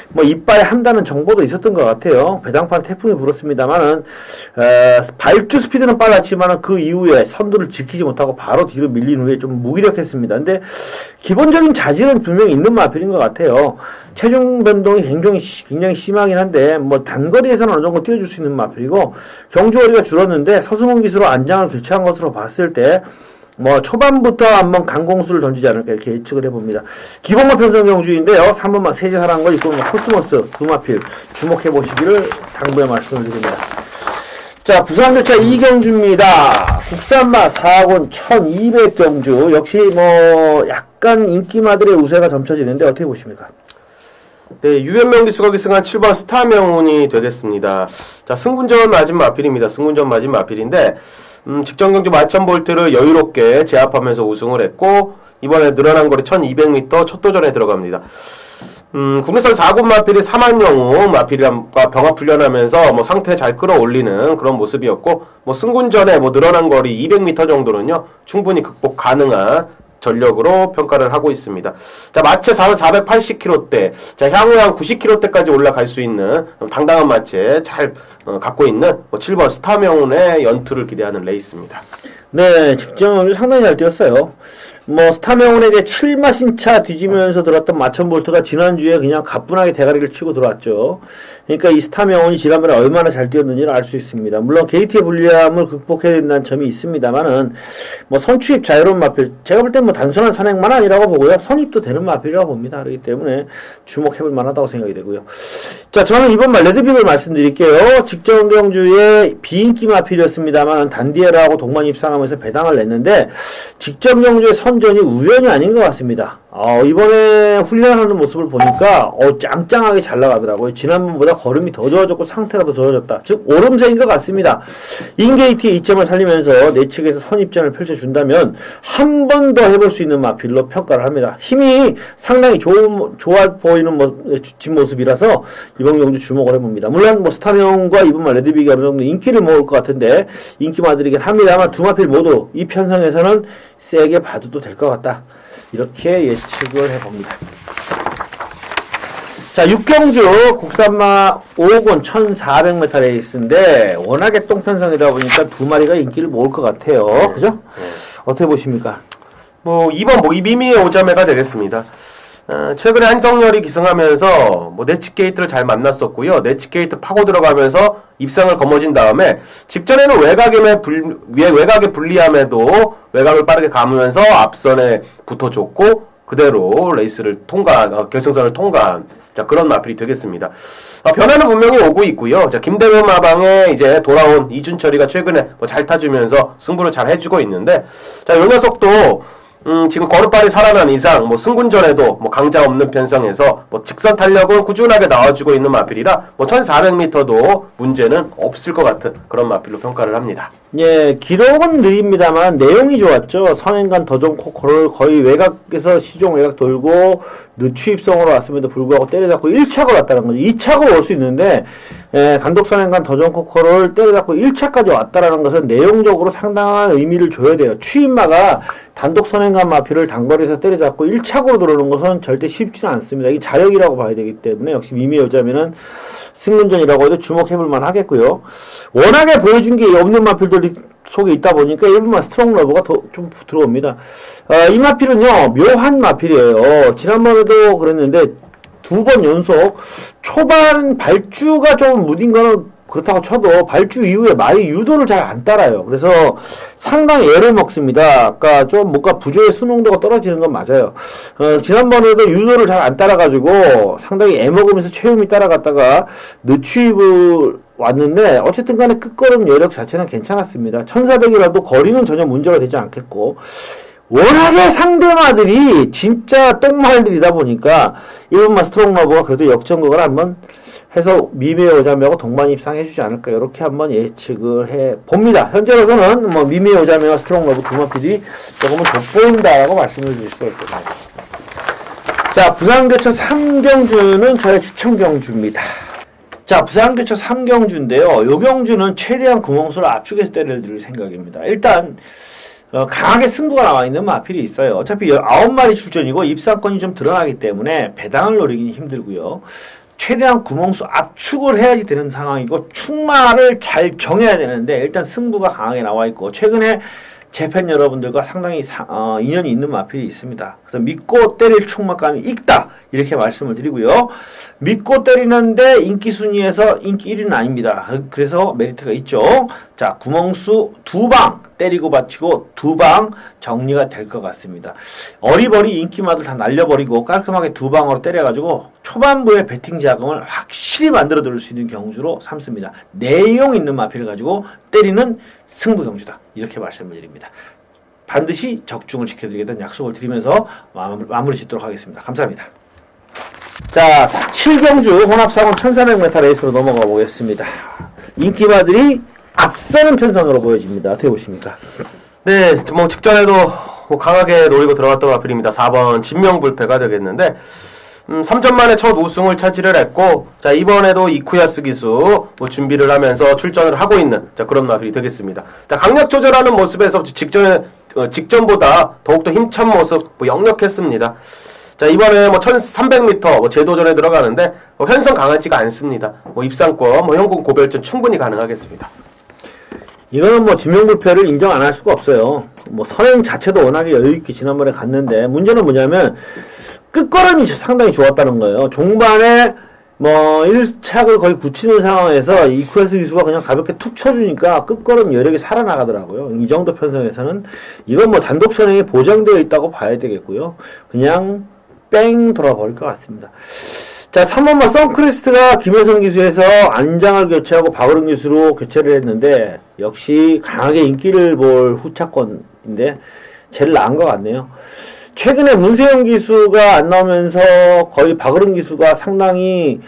[SPEAKER 1] 뭐 이빠이 한다는 정보도 있었던 것 같아요. 배당판에 태풍이 불었습니다만은 발주 스피드는 빨랐지만은 그 이후에 선두를 지키지 못하고 바로 뒤로 밀린 후에 좀 무기력했습니다. 근데 기본적인 자질은 분명히 있는 마필인 것 같아요. 체중 변동이 굉장히 심하긴 한데, 뭐 단거리에서는 어느 정도 뛰어줄 수 있는 마필이고, 경주거리가 줄었는데 서수문 기수로 안장을 교체한 것으로 봤을 때 뭐 초반부터 한번 강공수를 던지지 않을까, 이렇게 예측을 해봅니다. 기본마 편성 경주인데요, 3번마 세제사랑과 6번마 코스모스 두 마필 주목해보시기를 당부의 말씀을 드립니다. 자, 부산교차 2경주입니다. 국산마 4군 1200경주. 역시 뭐 약간 인기마들의 우세가 점쳐지는데 어떻게 보십니까?
[SPEAKER 2] 네, 유현명 기수가 기승한 7번 스타명운이 되겠습니다. 자, 승군전 맞은 마필입니다. 승군전 맞은 마필인데, 직전 경주 11,000볼트를 여유롭게 제압하면서 우승을 했고, 이번에 늘어난 거리 1200m 첫 도전에 들어갑니다. 국내산 4군 마필이 3만영웅 마필과 병합 훈련하면서 뭐 상태 잘 끌어올리는 그런 모습이었고, 뭐 승군전에 뭐 늘어난 거리 200m 정도는요, 충분히 극복 가능한 전력으로 평가를 하고 있습니다. 자, 마체 480kg대, 자, 향후에 한 90kg대까지 올라갈 수 있는 당당한 마체 잘 갖고 있는 7번 스타명운의 연투를 기대하는 레이스입니다.
[SPEAKER 1] 네, 직전을 상당히 잘 뛰었어요. 뭐 스타명운에게 7마신차 뒤지면서 들어왔던 마천볼트가 지난주에 그냥 가뿐하게 대가리를 치고 들어왔죠. 그러니까 이 스타명운이 지난번에 얼마나 잘 뛰었는지를 알 수 있습니다. 물론 게이트의 불리함을 극복해야 된다는 점이 있습니다만은 뭐 선취입 자유로운 마필, 제가 볼 땐 뭐 단순한 선행만 아니라고 보고요, 선입도 되는 마필이라고 봅니다. 그렇기 때문에 주목해볼 만하다고 생각이 되고요. 자, 저는 이번 말 레드빅을 말씀드릴게요. 직전 경주에 비인기 마필이었습니다만 단디에라하고 동반 입상하면서 배당을 냈는데, 직전 경주의 선전이 우연이 아닌 것 같습니다. 이번에 훈련하는 모습을 보니까 짱짱하게 잘 나가더라고요. 지난번보다 걸음이 더 좋아졌고 상태가 더 좋아졌다. 즉 오름세인 것 같습니다. 인게이트의 이점을 살리면서 내측에서 선입전을 펼쳐준다면 한 번 더 해볼 수 있는 마필로 평가를 합니다. 힘이 상당히 좋아 보이는 뒷모습이라서 이번 경주 주목을 해봅니다. 물론 스타명과 이번만 레드빅이 어느 정도 인기를 모을 것 같은데 인기마들이긴 합니다만 두 마필 모두 이 편성에서는 세게 봐도 될 것 같다. 이렇게 예측을 해봅니다. 자, 6경주 국산마 5군 1400m 레이스인데 워낙에 똥편성이다 보니까 두 마리가 인기를 모을 것 같아요. 그죠? 어떻게 보십니까?
[SPEAKER 2] 이번 미미의 오자매가 되겠습니다. 최근에 한성열이 기승하면서 네치게이트를 잘 만났었고요. 네치게이트 파고 들어가면서 입상을 거머쥔 다음에 직전에는 외곽의 불리함에도 외곽을 빠르게 감으면서 앞선에 붙어줬고 그대로 레이스를 결승선을 통과한 그런 마필이 되겠습니다. 변화는 분명히 오고 있고요. 김대현 마방에 이제 돌아온 이준철이가 최근에 잘 타주면서 승부를 잘 해주고 있는데 요 녀석도 지금 걸음발이 살아난 이상 승군전에도 강자 없는 편성에서 직선 탄력은 꾸준하게 나와주고 있는 마필이라 1400m도 문제는 없을 것 같은 그런 마필로 평가를 합니다.
[SPEAKER 1] 예, 기록은 느립니다만 내용이 좋았죠. 선행간 더존 코코를 거의 외곽에서 시종 외곽 돌고 늦추입성으로 왔음에도 불구하고 때려잡고 1차가 왔다는 거죠. 2차가 올 수 있는데 단독 선행간 더존 코코를 때려잡고 1차까지 왔다라는 것은 내용적으로 상당한 의미를 줘야 돼요. 추임마가 단독 선행간 마필을 단거리에서 때려잡고 1차고로 들어오는 것은 절대 쉽지는 않습니다. 이 자력이라고 봐야 되기 때문에 역시 미미 여자면은 승문전이라고 해도 주목해볼 만 하겠고요. 워낙에 보여준 게 없는 마필들이 속에 있다 보니까 일본만 스트롱 러버가 좀 들어옵니다. 이 마필은요, 묘한 마필이에요. 지난번에도 그랬는데, 2번 연속, 초반 발주가 좀 무딘 거는 그렇다고 쳐도 발주 이후에 말이 유도를 잘 안 따라요. 그래서 상당히 애를 먹습니다. 아까 좀 뭔가 부조의 수능도가 떨어지는 건 맞아요. 지난번에도 유도를 잘 안 따라가지고 상당히 애 먹으면서 체험이 따라갔다가 늦추입을 왔는데 어쨌든 간에 끝걸음 여력 자체는 괜찮았습니다. 1400이라도 거리는 전혀 문제가 되지 않겠고 워낙에 상대마들이 진짜 똥말들이다 보니까 일본만 스트롱러버가 그래도 역전극을 한번 해서 미미의 오자매하고 동반 입상해주지 않을까 이렇게 한번 예측을 해봅니다. 현재로서는 미미의 오자매와 스트롱러브 두 마필이 조금은 돋보인다라고 말씀을 드릴 수가 있겠네요. 자, 부산교차 3경주는 저의 추천경주입니다. 자, 부산교차 3경주인데요. 요 경주는 최대한 구멍수를 압축해서 때려 드릴 생각입니다. 일단 강하게 승부가 나와있는 마필이 있어요. 어차피 9마리 출전이고 입상권이 좀 드러나기 때문에 배당을 노리기는 힘들고요. 최대한 구멍수 압축을 해야지 되는 상황이고 축마를 잘 정해야 되는데 일단 승부가 강하게 나와있고 최근에 재팬 여러분들과 상당히 인연이 있는 마필이 있습니다. 그래서 믿고 때릴 축마감이 있다 이렇게 말씀을 드리고요. 믿고 때리는데 인기 순위에서 인기 1위는 아닙니다. 그래서 메리트가 있죠. 자, 구멍수 2방 때리고 받치고 2방 정리가 될 것 같습니다. 어리버리 인기마들 다 날려버리고 깔끔하게 2방으로 때려가지고 초반부에 배팅 자금을 확실히 만들어 드릴 수 있는 경주로 삼습니다. 내용 있는 마필을 가지고 때리는 승부 경주다. 이렇게 말씀을 드립니다. 반드시 적중을 지켜드리겠다는 약속을 드리면서 마무리 짓도록 하겠습니다. 감사합니다. 자, 7경주 혼합사건 1400m 레이스로 넘어가 보겠습니다. 인기마들이 앞서는 편성으로 보여집니다. 어떻게 보십니까?
[SPEAKER 2] 네, 직전에도 강하게 노리고 들어갔던 마필입니다. 4번 진명불패가 되겠는데 3전 만에 첫 우승을 차지를 했고 자 이번에도 이쿠야스 기수 준비를 하면서 출전을 하고 있는 그런 마필이 되겠습니다. 자 강약 조절하는 모습에서 직전보다 더욱더 힘찬 모습 역력했습니다. 자 이번에 1300m 재도전에 들어가는데 현성 강하지가 않습니다. 입상권 현금 고별전 충분히 가능하겠습니다.
[SPEAKER 1] 이거는 진명불패를 인정 안 할 수가 없어요. 선행 자체도 워낙에 여유있게 지난번에 갔는데 문제는 뭐냐면 끝걸음이 상당히 좋았다는 거예요. 종반에 1착을 거의 굳히는 상황에서 이쿠야스 기수가 그냥 가볍게 툭 쳐주니까 끝걸음 여력이 살아나가더라고요. 이 정도 편성에서는 이건 단독 선행이 보장되어 있다고 봐야 되겠고요. 그냥 뺑 돌아버릴 것 같습니다. 자, 3번마 선크리스트가 김혜성 기수에서 안장을 교체하고 박으름 기수로 교체를 했는데 역시 강하게 인기를 볼 후차권인데 제일 나은 것 같네요. 최근에 문세영 기수가 안 나오면서 거의 박으름 기수가 상당히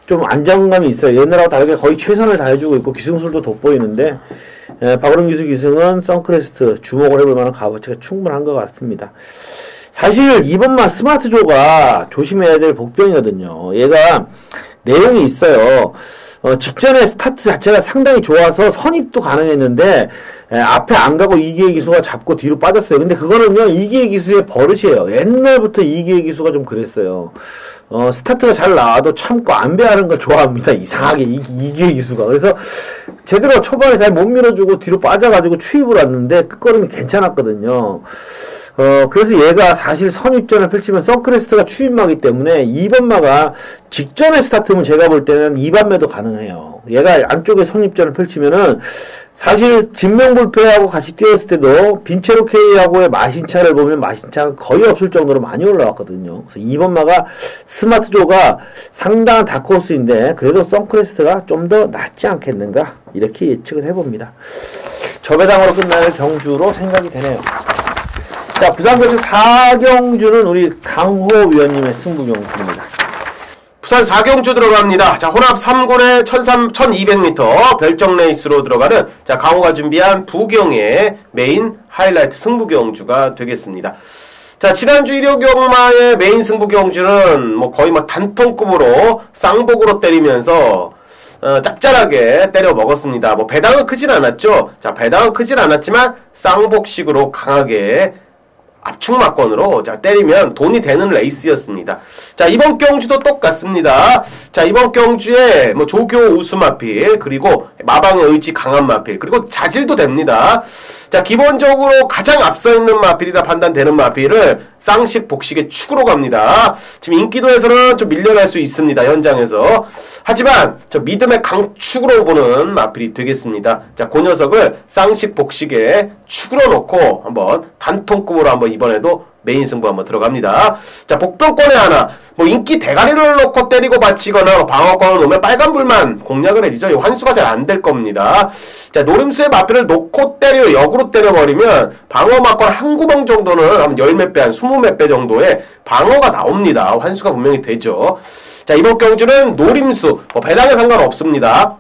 [SPEAKER 1] 좀 안정감이 있어요. 옛날하고 다르게 거의 최선을 다해주고 있고 기승술도 돋보이는데 박으름 기수 기승은 선크레스트 주목을 해볼 만한 값어치가 충분한 것 같습니다. 사실 이번만 스마트조가 조심해야 될 복병이거든요. 얘가 내용이 있어요. 직전에 스타트 자체가 상당히 좋아서 선입도 가능했는데 앞에 안 가고 이기의 기수가 잡고 뒤로 빠졌어요. 근데 그거는요 이기의 기수의 버릇이에요. 옛날부터 이기의 기수가 좀 그랬어요. 스타트가 잘 나와도 참고 안배하는 걸 좋아합니다. 이상하게 이기의 기수가. 그래서 제대로 초반에 잘 못 밀어주고 뒤로 빠져가지고 추입을 왔는데 끝걸음이 괜찮았거든요. 그래서 얘가 사실 선입전을 펼치면 선크레스트가 추임마기 때문에 2번마가 직전에 스타트면 제가 볼 때는 2반매도 가능해요. 얘가 안쪽에 선입전을 펼치면은 사실 진명불패하고 같이 뛰었을 때도 빈체로 K하고의 마신차를 보면 마신차가 거의 없을 정도로 많이 올라왔거든요. 그래서 2번마가 스마트조가 상당한 다크호스인데 그래도 선크레스트가 좀 더 낫지 않겠는가 이렇게 예측을 해봅니다. 저배당으로 끝날 경주로 생각이 되네요. 자, 부산거치 4경주는 우리 강호 위원님의 승부 경주입니다.
[SPEAKER 2] 부산 4경주 들어갑니다. 자, 혼합 3군의 1200m 별정 레이스로 들어가는 자, 강호가 준비한 부경의 메인 하이라이트 승부 경주가 되겠습니다. 자, 지난주 일요경마의 메인 승부 경주는 뭐 거의 막 단통급으로 쌍복으로 때리면서 짭짤하게 때려 먹었습니다. 뭐 배당은 크진 않았죠. 자, 배당은 크진 않았지만 쌍복식으로 강하게 압축막건으로 자 때리면 돈이 되는 레이스였습니다. 자, 이번 경주도 똑같습니다. 자, 이번 경주에 뭐 조교 우수 마필 그리고 마방의 의지 강한 마필 그리고 자질도 됩니다. 자, 기본적으로 가장 앞서 있는 마필이라 판단되는 마필을 쌍식 복식의 축으로 갑니다. 지금 인기도에서는 좀 밀려날 수 있습니다. 현장에서. 하지만 저 믿음의 강축으로 보는 마필이 되겠습니다. 자, 그 녀석을 쌍식 복식의 축으로 놓고 한번 단통급으로 한번 이번에도 메인 승부 한번 들어갑니다. 자, 복병권에 하나 뭐 인기 대가리를 놓고 때리고 받치거나 방어권을 놓으면 빨간불만 공략을 해지죠. 이 환수가 잘 안 될 겁니다. 자, 노림수의 마필을 놓고 때려 역으로 때려버리면 방어 막권 한 구멍 정도는 한 열 몇 배, 한 20 몇 배 정도의 방어가 나옵니다. 환수가 분명히 되죠. 자, 이번 경주는 노림수 뭐 배당에 상관없습니다.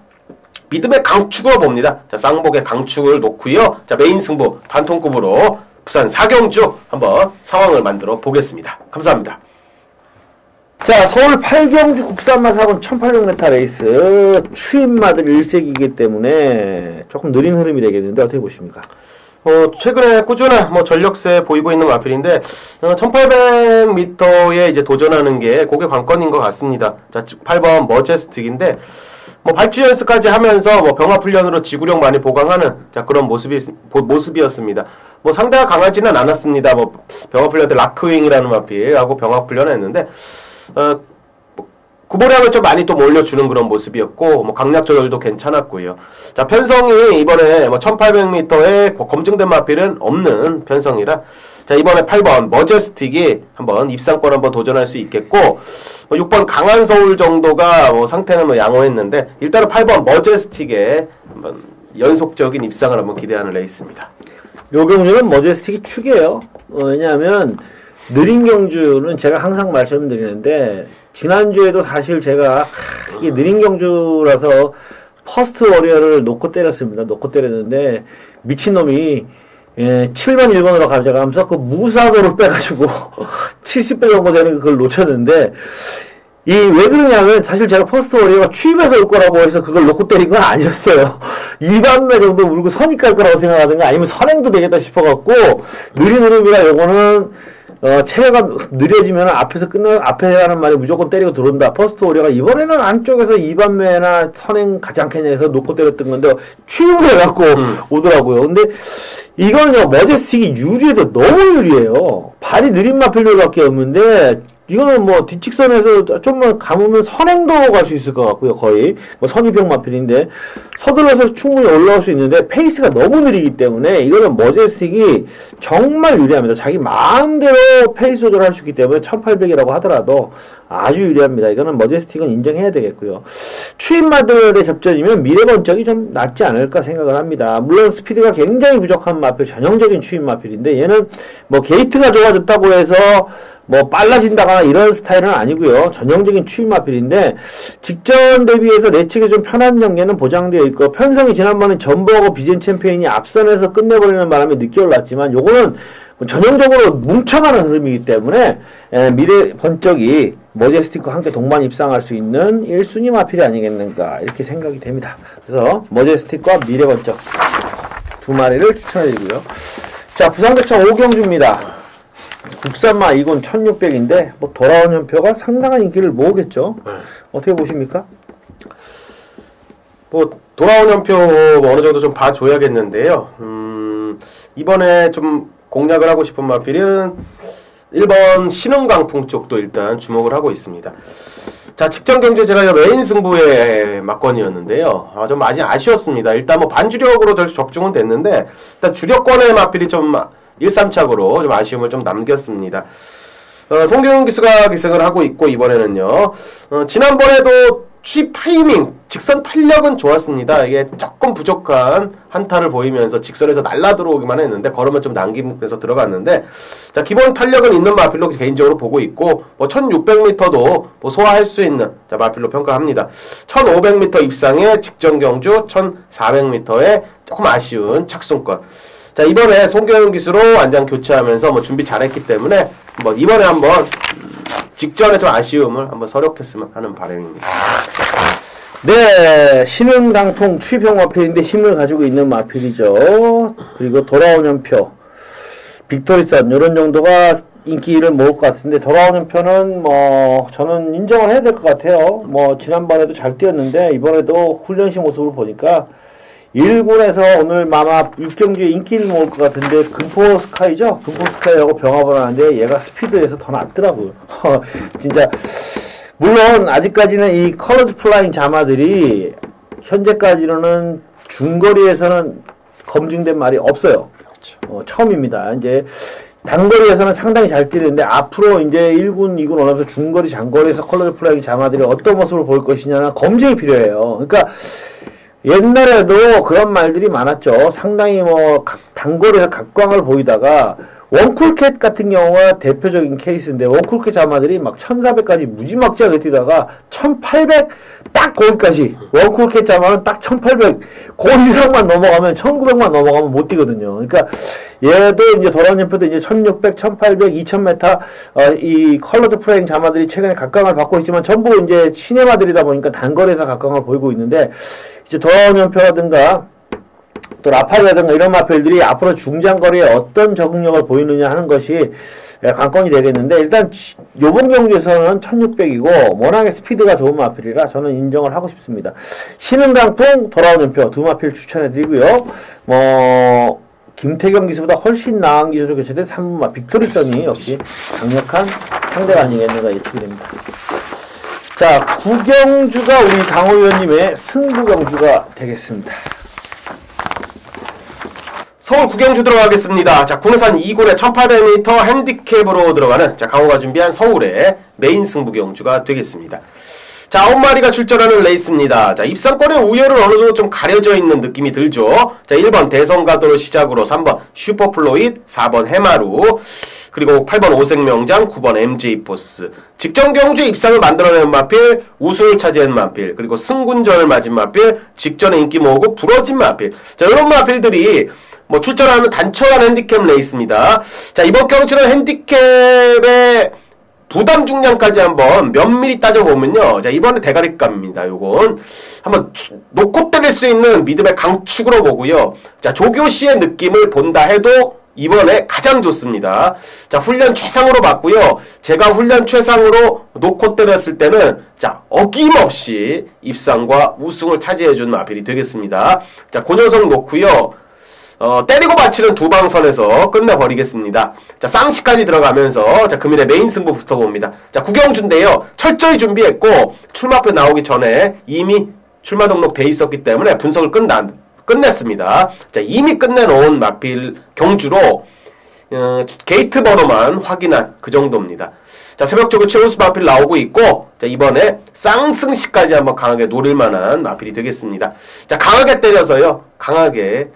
[SPEAKER 2] 믿음의 강축으로 봅니다. 자, 쌍복의 강축을 놓고요. 자, 메인 승부 단통급으로 부산 4경주 한번 상황을 만들어 보겠습니다. 감사합니다.
[SPEAKER 1] 자, 서울 8경주 국산마 4번 1800m 레이스 추임마들 일색이기 때문에 조금 느린 흐름이 되겠는데 어떻게 보십니까?
[SPEAKER 2] 최근에 꾸준한 전력세 보이고 있는 마필인데 1800m에 이제 도전하는 게 그게 관건인 것 같습니다. 자, 8번 머제스틱인데 발주 연습까지 하면서 병합훈련으로 지구력 많이 보강하는 자, 그런 모습이었습니다. 상대가 강하지는 않았습니다. 병합훈련 때 라크윙이라는 마필하고 병합훈련을 했는데 구보량을 좀 많이 또 몰려주는 그런 모습이었고 강약 조절도 괜찮았고요. 자, 편성이 이번에 1800m에 검증된 마필은 없는 편성이라 자, 이번에 8번 머제스틱이 한번 입상권 한번 도전할 수 있겠고 6번 강한 서울 정도가 상태는 양호했는데 일단은 8번 머제스틱에 한번 연속적인 입상을 한번 기대하는 레이스입니다.
[SPEAKER 1] 요 경주는 머제스틱이 축이에요. 왜냐하면 느린 경주는 제가 항상 말씀드리는데 지난주에도 사실 제가 이게 느린 경주라서 퍼스트 워리어를 놓고 때렸습니다. 놓고 때렸는데 미친놈이 7번 1번으로 가져가면서 그 무사도를 빼가지고 70배 정도 되는 그걸 놓쳤는데 왜 그러냐면 사실 제가 퍼스트 워리어가 추임해서 올 거라고 해서 그걸 놓고 때린 건 아니었어요. 2반매 정도 물고 선이 깔 거라고 생각하든가 아니면 선행도 되겠다 싶어갖고 느린 흐름이라 요거는 체계가 느려지면 앞에 하는 말에 무조건 때리고 들어온다. 퍼스트 워리어가 이번에는 안쪽에서 2반매나 선행 가지 않겠냐 해서 놓고 때렸던 건데 추임을 해갖고 오더라고요. 근데 이거는요, 머제스틱이 유리해도 너무 유리해요. 발이 느린 마필들밖에 없는데 이거는 뭐 뒷직선에서 좀만 감으면 선행도 갈 수 있을 것 같고요. 거의 뭐 선입형 마필인데 서둘러서 충분히 올라올 수 있는데 페이스가 너무 느리기 때문에 이거는 머제스틱이 정말 유리합니다. 자기 마음대로 페이스 조절할 수 있기 때문에 1800이라고 하더라도 아주 유리합니다. 이거는 머제스틱은 인정해야 되겠고요. 추임마들의 접전이면 미래번쩍이 좀 낫지 않을까 생각을 합니다. 물론 스피드가 굉장히 부족한 마필, 전형적인 추임 마필인데 얘는 뭐 게이트가 좋아졌다고 해서 뭐 빨라진다거나 이런 스타일은 아니고요. 전형적인 추임 마필인데 직전 대비해서 내측에 좀 편한 연계는 보장되어 있고 편성이 지난번에 전보하고 비젠 챔피언이 앞선에서 끝내버리는 바람에 늦게 올랐지만 요거는 전형적으로 뭉쳐가는 흐름이기 때문에 미래 번쩍이 머제스틱과 함께 동반 입상할 수 있는 1순위 마필이 아니겠는가 이렇게 생각이 됩니다. 그래서 머제스틱과 미래 번쩍 두 마리를 추천해드리고요. 자, 부산대창 오경주입니다. 국산마 이건 1600인데 뭐 돌아온 연표가 상당한 인기를 모으겠죠. 어떻게 보십니까?
[SPEAKER 2] 뭐 돌아온 연표 뭐 어느 정도 좀 봐줘야겠는데요. 이번에 좀 공략을 하고 싶은 마필은 1번 신흥강풍 쪽도 일단 주목을 하고 있습니다. 자, 직전 경제 제가 메인 승부의 막건이었는데요. 좀 아직 아쉬웠습니다. 일단 뭐 반주력으로 적중은 됐는데 일단 주력권의 마필이 좀 1, 3착으로 좀 아쉬움을 좀 남겼습니다. 송경훈 기수가 기승을 하고 있고 이번에는요. 지난번에도 취입 타이밍, 직선 탄력은 좋았습니다. 이게 조금 부족한 한타를 보이면서 직선에서 날라 들어오기만 했는데 걸으면 좀 남기면서 들어갔는데 자, 기본 탄력은 있는 마필로 개인적으로 보고 있고 뭐 1600m도 뭐 소화할 수 있는 자, 마필로 평가합니다. 1500m 입상의 직전 경주, 1400m의 조금 아쉬운 착순권. 자, 이번에 송경훈 기수로 안장 교체하면서 뭐 준비 잘했기 때문에 뭐 이번에 한번 직전에 좀 아쉬움을 한번 서력했으면 하는 바람입니다.
[SPEAKER 1] 네, 신흥강풍 추입형 마필인데 힘을 가지고 있는 마필이죠. 그리고 돌아온 연표, 빅토리선 이런 정도가 인기를 모을 것 같은데 돌아온 연표는 뭐 저는 인정을 해야 될 것 같아요. 뭐 지난번에도 잘 뛰었는데 이번에도 훈련시 모습을 보니까 1군에서 오늘 마마 입경주에 인기를 모을 것 같은데 금포 스카이죠? 금포 스카이하고 병합을 하는데 얘가 스피드에서 더 낫더라고요. 진짜 물론 아직까지는 이 컬러즈 플라잉 자마들이 현재까지로는 중거리에서는 검증된 말이 없어요. 처음입니다. 이제 단거리에서는 상당히 잘 뛰는데 앞으로 이제 1군, 2군 올라오면서 중거리, 장거리에서 컬러즈 플라잉 자마들이 어떤 모습을 보일 것이냐는 검증이 필요해요. 그러니까 옛날에도 그런 말들이 많았죠. 상당히 뭐 단거리에서 각광을 보이다가 원쿨캣 같은 경우가 대표적인 케이스인데 원쿨캣 자마들이 막 1400까지 무지막지하게 뛰다가 1800 딱 거기까지 원쿨캣 자마는 딱 1800 그 이상만 넘어가면 1900만 넘어가면 못 뛰거든요. 그러니까 얘도 이제 돌아온 연표도 이제 1600, 1800, 2000m 이 컬러드 프레임 자마들이 최근에 각광을 받고 있지만 전부 이제 시네마들이다 보니까 단거리에서 각광을 보이고 있는데 이제 돌아온 연표라든가 또 라파라든가 이런 마필들이 앞으로 중장거리에 어떤 적응력을 보이느냐 하는 것이 관건이 되겠는데 일단 요번 경기에서는 1600이고 워낙에 스피드가 좋은 마필이라 저는 인정을 하고 싶습니다. 신흥강풍 돌아온 연표 두 마필 추천해드리고요. 뭐 김태경 기수보다 훨씬 나은 기술로 교체된 3분마 빅토리선이 역시 강력한 상대가 아니겠는가 예측이 됩니다. 자, 구경주가 우리 강호 의원님의 승부경주가 되겠습니다.
[SPEAKER 2] 서울 구경주 들어가겠습니다. 자, 군산 2군의 1800m 핸디캡으로 들어가는 자, 강호가 준비한 서울의 메인 승부경주가 되겠습니다. 자, 9마리가 출전하는 레이스입니다. 자, 입상권의 우열은 어느 정도 좀 가려져 있는 느낌이 들죠. 자, 1번 대성가도를 시작으로 3번 슈퍼플로잇, 4번 해마루, 그리고 8번 오색명장, 9번 MJ포스. 직전 경주에 입상을 만들어내는 마필, 우승을 차지한 마필, 그리고 승군전을 맞은 마필, 직전에 인기 모으고 부러진 마필. 자, 이런 마필들이 뭐 출전하는 단촐한 핸디캡 레이스입니다. 자, 이번 경주는 핸디캡의 부담 중량까지 한번 면밀히 따져보면요. 자, 이번에 대가리감입니다. 요건 한번 놓고 때릴 수 있는 믿음의 강축으로 보고요. 자, 조교씨의 느낌을 본다 해도 이번에 가장 좋습니다. 자, 훈련 최상으로 봤고요. 제가 훈련 최상으로 놓고 때렸을 때는 자, 어김없이 입상과 우승을 차지해준 마필이 되겠습니다. 자, 그 녀석 놓고요. 때리고 받치는 두 방선에서 끝내버리겠습니다. 자, 쌍시까지 들어가면서, 자, 금일의 메인 승부 붙어봅니다. 자, 구경주인데요. 철저히 준비했고, 출마표 나오기 전에 이미 출마 등록 돼 있었기 때문에 분석을 끝냈습니다. 자, 이미 끝내놓은 마필 경주로, 게이트 번호만 확인한 그 정도입니다. 자, 새벽적으로 최우수 마필 나오고 있고, 자, 이번에 쌍승시까지 한번 강하게 노릴만한 마필이 되겠습니다. 자, 강하게 때려서요, 강하게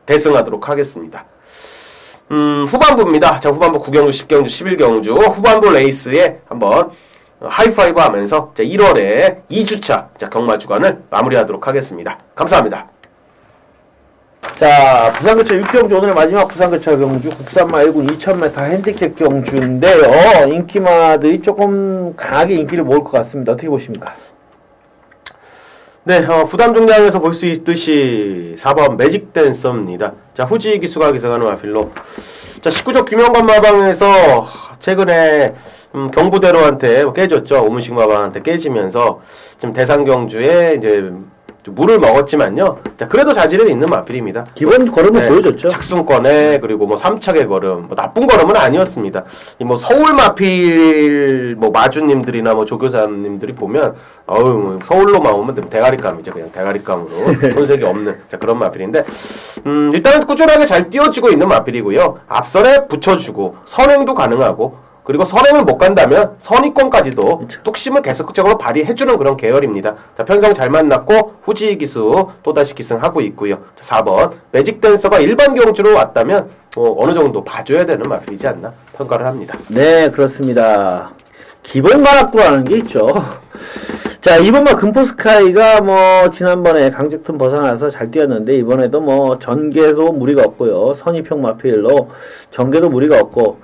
[SPEAKER 2] 대승하도록 하겠습니다. 후반부입니다. 자, 후반부 9경주, 10경주, 11경주, 후반부 레이스에 한번 하이파이브 하면서, 자, 1월에 2주차, 자, 경마 주간을 마무리하도록 하겠습니다. 감사합니다.
[SPEAKER 1] 자, 부산교차 6경주, 오늘 마지막 부산교차 경주, 국산마 1군 2000m 핸디캡 경주인데요. 인기마들이 조금 강하게 인기를 모을 것 같습니다. 어떻게 보십니까?
[SPEAKER 2] 네, 부담 중량에서 볼 수 있듯이 4번 매직 댄서입니다. 자, 후지 기수가 기승하는 마필로. 자, 19조 김영관 마방에서 최근에 경부대로한테 깨졌죠. 오문식 마방한테 깨지면서 지금 대상경주에 이제 물을 먹었지만요. 자, 그래도 자질은 있는 마필입니다.
[SPEAKER 1] 기본 걸음을 보여줬죠.
[SPEAKER 2] 착순권에 그리고 뭐 3착의 걸음, 뭐 나쁜 걸음은 아니었습니다. 이 뭐 서울 마필 뭐 마주님들이나 뭐 조교사님들이 보면 뭐 서울로만 오면 대가리감이죠. 그냥 대가리감으로 손색이 없는 자, 그런 마필인데 일단은 꾸준하게 잘 띄워주고 있는 마필이고요. 앞선에 붙여주고 선행도 가능하고 그리고 선행을 못 간다면 선의권까지도
[SPEAKER 1] 그렇죠.
[SPEAKER 2] 뚝심을 계속적으로 발휘해주는 그런 계열입니다. 자, 편성 잘 만났고 후지 기수 또다시 기승하고 있고요. 자, 4번 매직 댄서가 일반 경주로 왔다면 어느 정도 봐줘야 되는 마필이지 않나 평가를 합니다.
[SPEAKER 1] 네, 그렇습니다. 기본 가락부라는 게 있죠. 자, 이번만 금포스카이가 뭐 지난번에 강적틈 벗어나서 잘 뛰었는데 이번에도 뭐 전개도 무리가 없고요. 선의평 마필로 전개도 무리가 없고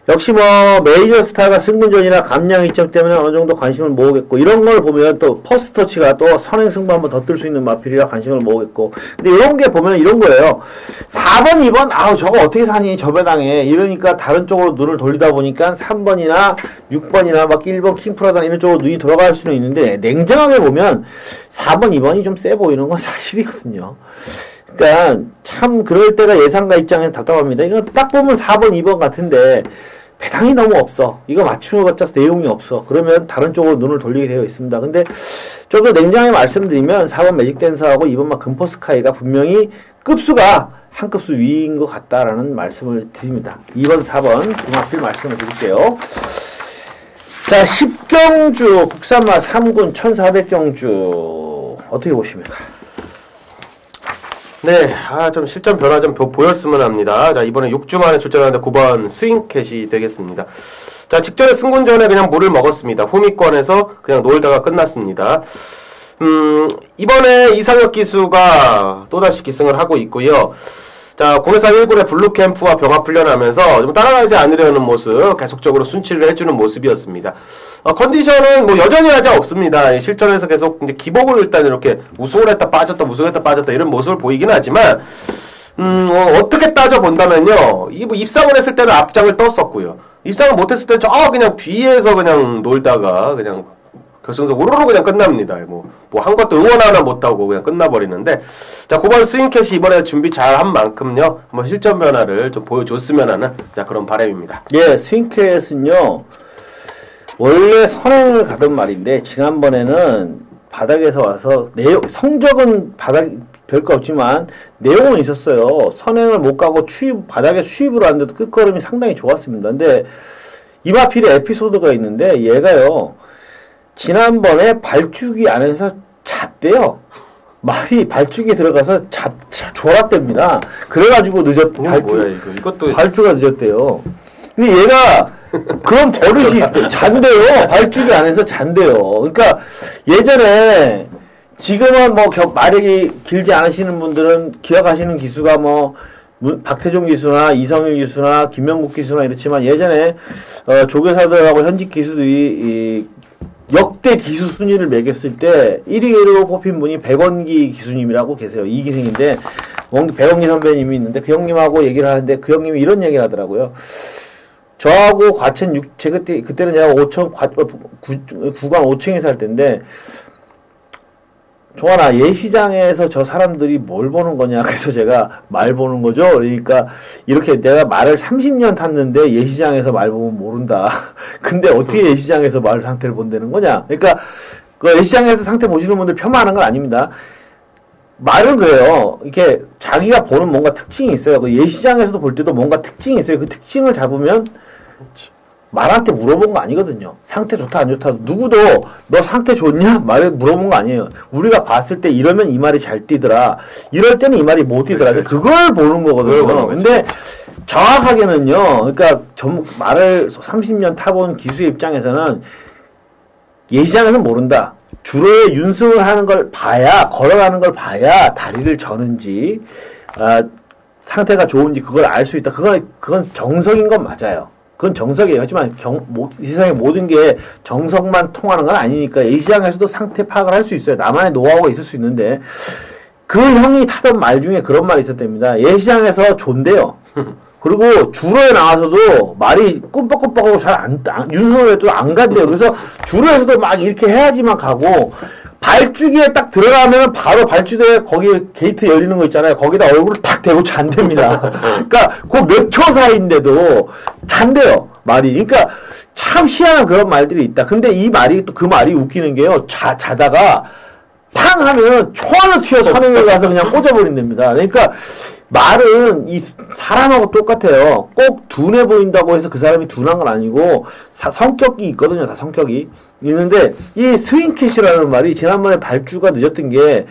[SPEAKER 1] 역시 뭐 메이저 스타가 승분전이나 감량 이점 때문에 어느 정도 관심을 모으겠고 이런 걸 보면 또 퍼스터치가 또 선행 승부 한번 더 뜰 수 있는 마필이라 관심을 모으겠고 근데 이런 게 보면 이런 거예요. 4번, 2번 아우 저거 어떻게 사니 저 배당에 이러니까 다른 쪽으로 눈을 돌리다 보니까 3번이나 6번이나 막 1번 킹프라단 이런 쪽으로 눈이 돌아갈 수는 있는데 냉정하게 보면 4번, 2번이 좀 세 보이는 건 사실이거든요. 그러니까 참 그럴 때가 예상가 입장에서 답답합니다. 이거 딱 보면 4번, 2번 같은데 배당이 너무 없어. 이거 맞추는 것 자체 내용이 없어. 그러면 다른 쪽으로 눈을 돌리게 되어 있습니다. 근데 좀 더 냉정하게 말씀드리면 4번 매직 댄서하고 2번만 금포스카이가 분명히 급수가 한 급수 위인 것 같다라는 말씀을 드립니다. 2번, 4번 종합필 말씀을 드릴게요. 자, 10경주 국산마 3군 1400경주 어떻게 보십니까?
[SPEAKER 2] 네, 좀 실전 변화 좀 보였으면 합니다. 자, 이번에 6주 만에 출전하는데 9번 스윙캣이 되겠습니다. 자, 직전에 승군 전에 그냥 물을 먹었습니다. 후미권에서 그냥 놀다가 끝났습니다. 이번에 이상혁 기수가 또다시 기승을 하고 있고요. 자, 공해상 1군의 블루캠프와 병합 훈련하면서 좀 따라가지 않으려는 모습, 계속적으로 순치를 해주는 모습이었습니다. 컨디션은 뭐 여전히 하자 없습니다. 실전에서 계속 이제 기복을 일단 이렇게 우승을 했다 빠졌다, 우승을 했다 빠졌다 이런 모습을 보이긴 하지만, 어떻게 따져본다면요. 입상을 했을 때는 앞장을 떴었고요. 입상을 못했을 때는 그냥 뒤에서 그냥 놀다가 그냥 결승선 우르르 그냥 끝납니다. 뭐 한 것도 응원 하나 못하고 그냥 끝나버리는데, 자, 9번 스윙캣이 이번에 준비 잘 한 만큼요, 한번 실전 변화를 좀 보여줬으면 하는, 자, 그런 바람입니다.
[SPEAKER 1] 예, 스윙캣은요, 원래 선행을 가던 말인데, 지난번에는 바닥에서 와서, 성적은 별거 없지만, 내용은 있었어요. 선행을 못 가고 바닥에 수입으로 왔는데도 끝걸음이 상당히 좋았습니다. 근데, 이마필의 에피소드가 있는데, 얘가요, 지난번에 발주기 안에서 잤대요. 말이 발주기에 들어가서 졸았답니다. 그래가지고 발주가 늦었대요. 근데 얘가 그런 버릇이 잔대요. 발주기 안에서 잔대요. 그러니까 예전에 지금은 뭐 마력이 길지 않으시는 분들은 기억하시는 기수가 뭐 박태종 기수나 이성일 기수나 김명국 기수나 이렇지만 예전에 조교사들하고 현직 기수들이 역대 기수 순위를 매겼을 때 1위로 뽑힌 분이 백원기 기수님이라고 계세요. 2기생인데 백원기 선배님이 있는데 그 형님하고 얘기를 하는데 그 형님이 이런 얘기를 하더라고요. 저하고 과천 그때는 제가 구간 5층에서 할 때인데 종환아, 예시장에서 저 사람들이 뭘 보는 거냐. 그래서 제가 말 보는 거죠. 그러니까 이렇게 내가 말을 30년 탔는데 예시장에서 말 보면 모른다. 근데 어떻게 예시장에서 말 상태를 본다는 거냐. 그러니까 그 예시장에서 상태 보시는 분들 폄하하는 건 아닙니다. 말은 그래요. 이렇게 자기가 보는 뭔가 특징이 있어요. 그 예시장에서도 볼 때도 뭔가 특징이 있어요. 그 특징을 잡으면 말한테 물어본 거 아니거든요. 상태 좋다 안 좋다. 누구도 너 상태 좋냐? 말을 물어본 거 아니에요. 우리가 봤을 때 이러면 이 말이 잘 뛰더라. 이럴 때는 이 말이 못 뛰더라.
[SPEAKER 2] 그렇죠.
[SPEAKER 1] 그걸 보는 거거든요. 근데 정확하게는요. 그러니까 말을 30년 타본 기수의 입장에서는 예시장에서는 모른다. 주로의 윤승을 하는 걸 봐야, 걸어가는 걸 봐야 다리를 저는지 상태가 좋은지 그걸 알 수 있다. 그건 정석인 건 맞아요. 그건 정석이에요. 하지만 이 세상의 모든 게 정석만 통하는 건 아니니까 예시장에서도 상태 파악을 할 수 있어요. 나만의 노하우가 있을 수 있는데 그 형이 타던 말 중에 그런 말이 있었답니다. 예시장에서 존대요. 그리고 주로에 나와서도 말이 꿈뻑꿈뻑하고 윤석열 해도 안 간대요. 그래서 주로에서도 막 이렇게 해야지만 가고 발주기에 딱 들어가면 바로 발주대에 거기 게이트 열리는 거 있잖아요. 거기다 얼굴을 탁 대고 잔답니다. 그러니까 그 몇 초 사이인데도 잔대요. 말이. 그러니까 참 희한한 그런 말들이 있다. 근데 이 말이 또 그 말이 웃기는 게요. 자다가 탕 하면 초안을 튀어 선행을 가서 그냥 꽂아버린답니다. 그러니까 말은 이 사람하고 똑같아요. 꼭 둔해 보인다고 해서 그 사람이 둔한 건 아니고 성격이 있거든요. 다 성격이 있는데 이 스윙캣이라는 말이 지난번에 발주가 늦었던 게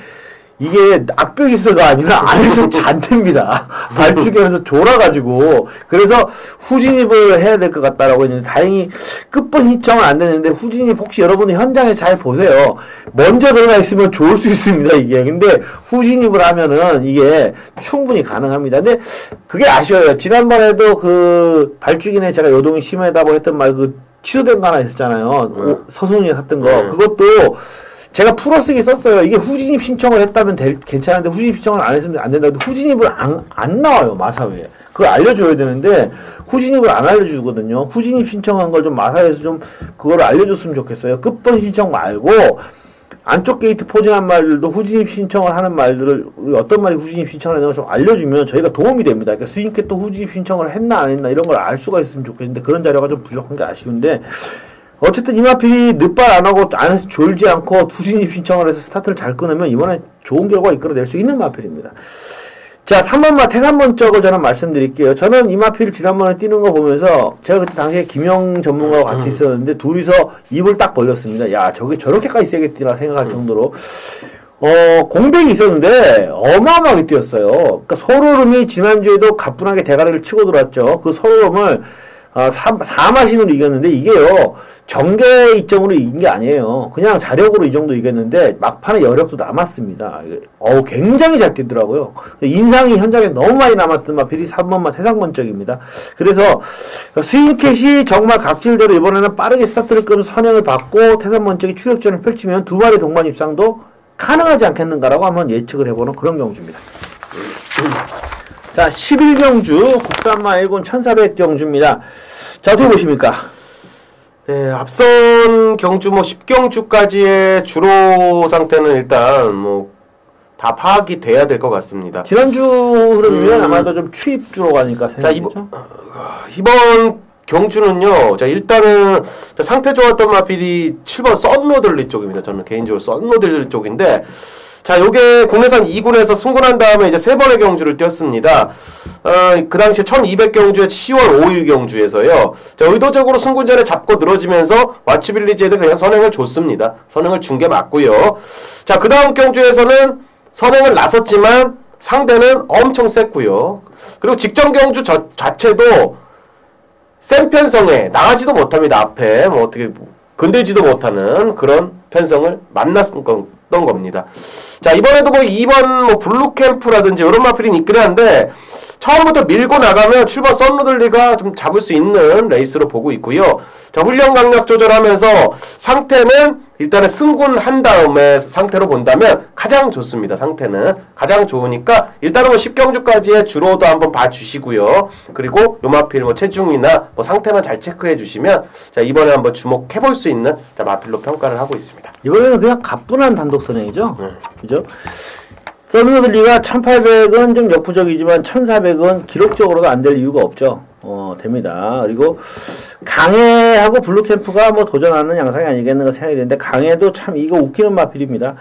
[SPEAKER 1] 이게 악벽이서가 아니라 안에서 잔대입니다. 발주기에서 졸아가지고 그래서 후진입을 해야 될 것 같다라고 했는데 다행히 끝번 신청은 안 되는데 후진입 혹시 여러분이 현장에 잘 보세요. 먼저 들어가 있으면 좋을 수 있습니다. 이게 근데 후진입을 하면은 이게 충분히 가능합니다. 근데 그게 아쉬워요. 지난번에도 그 발주기에 제가 요동이 심하다고 했던 말 그 취소된 거 하나 있었잖아요. 서순이가 샀던 거 그것도 제가 풀어쓰기 썼어요. 이게 후진입 신청을 했다면 괜찮은데 후진입 신청을 안 했으면 안 된다. 근데 후진입을 안 나와요. 마사회에. 그걸 알려줘야 되는데 후진입을 안 알려주거든요. 후진입 신청한 걸 좀 마사회에서 좀 그걸 알려줬으면 좋겠어요. 끝번 신청 말고 안쪽 게이트 포진한 말들도 후진입 신청을 하는 말들을 어떤 말이 후진입 신청을 했는가 좀 알려주면 저희가 도움이 됩니다. 그러니까 스윙캣 또 후진입 신청을 했나 안 했나 이런 걸 알 수가 있으면 좋겠는데 그런 자료가 좀 부족한 게 아쉬운데 어쨌든 이마필이 늦발 안 하고 안에서 졸지 않고 후진입 신청을 해서 스타트를 잘 끊으면 이번에 좋은 결과 이끌어낼 수 있는 마필입니다. 자, 3번마 태산번쩍을 저는 말씀드릴게요. 저는 이마필 지난번에 뛰는 거 보면서 제가 그때 당시에 김영 전문가와 같이 있었는데 둘이서 입을 딱 벌렸습니다. 야, 저게 저렇게까지 세게 뛰나 생각할 정도로 공백이 있었는데 어마어마하게 뛰었어요. 그러니까 서로름이 지난주에도 가뿐하게 대가리를 치고 들어왔죠. 그 서로름을 4마신으로 이겼는데 이게요. 정계 이점으로 이긴 게 아니에요. 그냥 자력으로 이 정도 이겼는데 막판에 여력도 남았습니다. 굉장히 잘 뛰더라고요. 인상이 현장에 너무 많이 남았던 마필이 3번만 태상번쩍입니다. 그래서 스윙캣이 정말 각질대로 이번에는 빠르게 스타트를 끄는 선행을 받고 태산번쩍이 추격전을 펼치면 두 마리 동반 입상도 가능하지 않겠는가라고 한번 예측을 해보는 그런 경주입니다. 자, 11경주 국산마 1군 1400경주입니다. 자, 어떻게 보십니까?
[SPEAKER 2] 네, 앞선 경주 10경주까지의 주로 상태는 일단 다 파악이 돼야 될 것 같습니다.
[SPEAKER 1] 지난주 흐름이면 아마도 좀 추입주로 가니까 생각이죠.
[SPEAKER 2] 이번 경주는요. 자, 일단은 상태 좋았던 마필이 7번 썬로들리 쪽입니다. 저는 개인적으로 썬로들리 쪽인데 자, 요게 국내산 2군에서 승군한 다음에 이제 3번의 경주를 뛰었습니다. 그 당시에 1200경주에 10월 5일 경주에서요. 자, 의도적으로 승군전에 잡고 늘어지면서 와치빌리지에도 그냥 선행을 줬습니다. 선행을 준 게 맞고요. 자, 그 다음 경주에서는 선행을 나섰지만 상대는 엄청 셌고요. 그리고 직전 경주 자체도 센 편성에 나가지도 못합니다. 앞에 어떻게 건들지도 못하는 그런 편성을 만났던 겁니다. 자, 이번에도 2번 블루캠프라든지 이런 마필이 있긴 한데 처음부터 밀고 나가면 7번 썬루들리가 좀 잡을 수 있는 레이스로 보고 있고요. 자, 훈련 강약 조절하면서 상태는 일단은 승군한 다음에 상태로 본다면 가장 좋습니다. 상태는 가장 좋으니까 일단은 뭐 10경주까지의 주로도 한번 봐주시고요. 그리고 요마필 뭐 체중이나 뭐 상태만 잘 체크해 주시면 자, 이번에 한번 주목해 볼 수 있는 자, 마필로 평가를 하고 있습니다.
[SPEAKER 1] 이번에는 그냥 가뿐한 단독 선행이죠. 그죠? 썬루들리가 1800은 좀 역부족이지만 1400은 기록적으로도 안 될 이유가 없죠. 됩니다. 그리고 강해하고 블루캠프가 뭐 도전하는 양상이 아니겠는가 생각이 되는데, 강해도 참 이거 웃기는 마필입니다.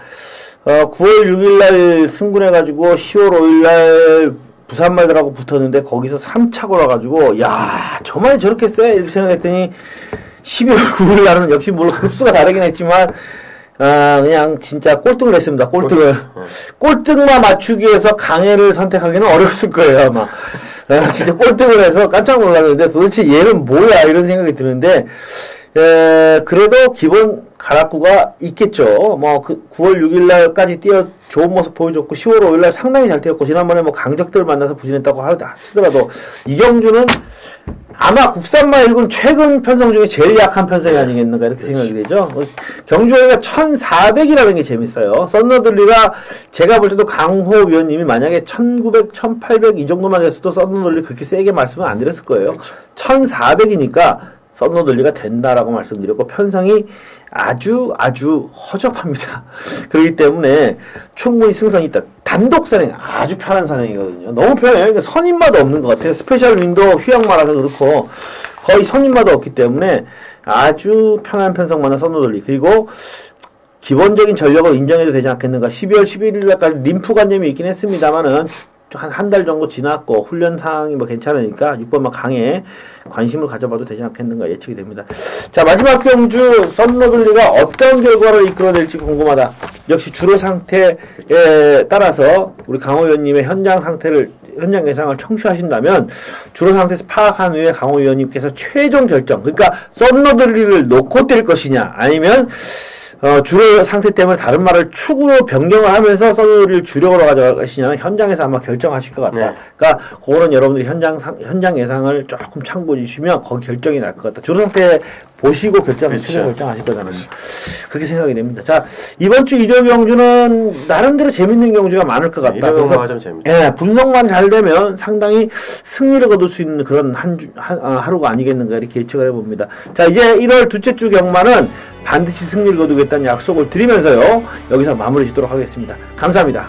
[SPEAKER 1] 9월 6일날 승군해가지고 10월 5일날 부산말들하고 붙었는데 거기서 3차 골아가지고 야 저만이 저렇게 세? 이렇게 생각했더니 12월 9일날은 역시 물론 흡수가 다르긴 했지만 그냥 진짜 꼴등을 했습니다. 꼴등을. 꼴등만 맞추기 위해서 강해를 선택하기는 어려웠을 거예요, 아마. 진짜 꼴등을 해서 깜짝 놀랐는데 도대체 얘는 뭐야 이런 생각이 드는데, 그래도 기본 가락구가 있겠죠. 뭐 9월 6일날까지 뛰어 좋은 모습 보여줬고 10월 5일날 상당히 잘 뛰었고, 지난번에 뭐 강적들 만나서 부진했다고 하더라도 이경주는 아마 국산마 1군 최근 편성 중에 제일 약한 편성이 아니겠는가 이렇게 생각이 되죠. 경주호가 1400이라는 게 재밌어요. 썬루들리가 제가 볼 때도 강호 위원님이 만약에 1900, 1800 이 정도만 했어도 썬루들리 그렇게 세게 말씀은 안 드렸을 거예요. 1400이니까 썬루들리가 된다라고 말씀드렸고, 편성이 아주 허접합니다. 그렇기 때문에 충분히 승산이 있다. 단독 선행 아주 편한 선행이거든요. 너무 편해요. 그러니까 선임마도 없는 것 같아요. 스페셜 윈도 휴양마라서 그렇고 거의 선임마도 없기 때문에 아주 편한 편성만한 썬루들리. 그리고 기본적인 전력을 인정해도 되지 않겠는가. 12월 11일까지 림프 관념이 있긴 했습니다만은 한 달 정도 지났고 훈련 상황이 뭐 괜찮으니까 6번만 강해 관심을 가져봐도 되지 않겠는가 예측이 됩니다. 자, 마지막 경주 썬루들리가 어떤 결과를 이끌어낼지 궁금하다. 역시 주로 상태에 따라서 우리 강호 의원님의 현장 예상을 청취하신다면 주로 상태에서 파악한 후에 강호 의원님께서 최종 결정, 그러니까 썬루들리를 놓고 뛸 것이냐 아니면 주로 상태 때문에 다른 말을 축으로 변경을 하면서 썬루들리를 주력으로 가져갈 것이냐는 현장에서 아마 결정하실 것 같다.
[SPEAKER 2] 네.
[SPEAKER 1] 그러니까 그거는 여러분들이 현장 예상을 조금 참고해 주시면 거기 결정이 날 것 같다. 주로 상태 보시고 최종 결정하실 거잖아요. 그렇게 생각이 됩니다. 자, 이번 주 일요 경주는 나름대로 재밌는 경주가 많을 것 같다.
[SPEAKER 2] 일요 경주가 좀 재밌다.
[SPEAKER 1] 예, 분석만 잘 되면 상당히 승리를 거둘 수 있는 그런 하루가 아니겠는가 이렇게 예측을 해봅니다. 자, 이제 1월 둘째 주 경마는 반드시 승리를 거두겠다는 약속을 드리면서요, 여기서 마무리 짓도록 하겠습니다. 감사합니다.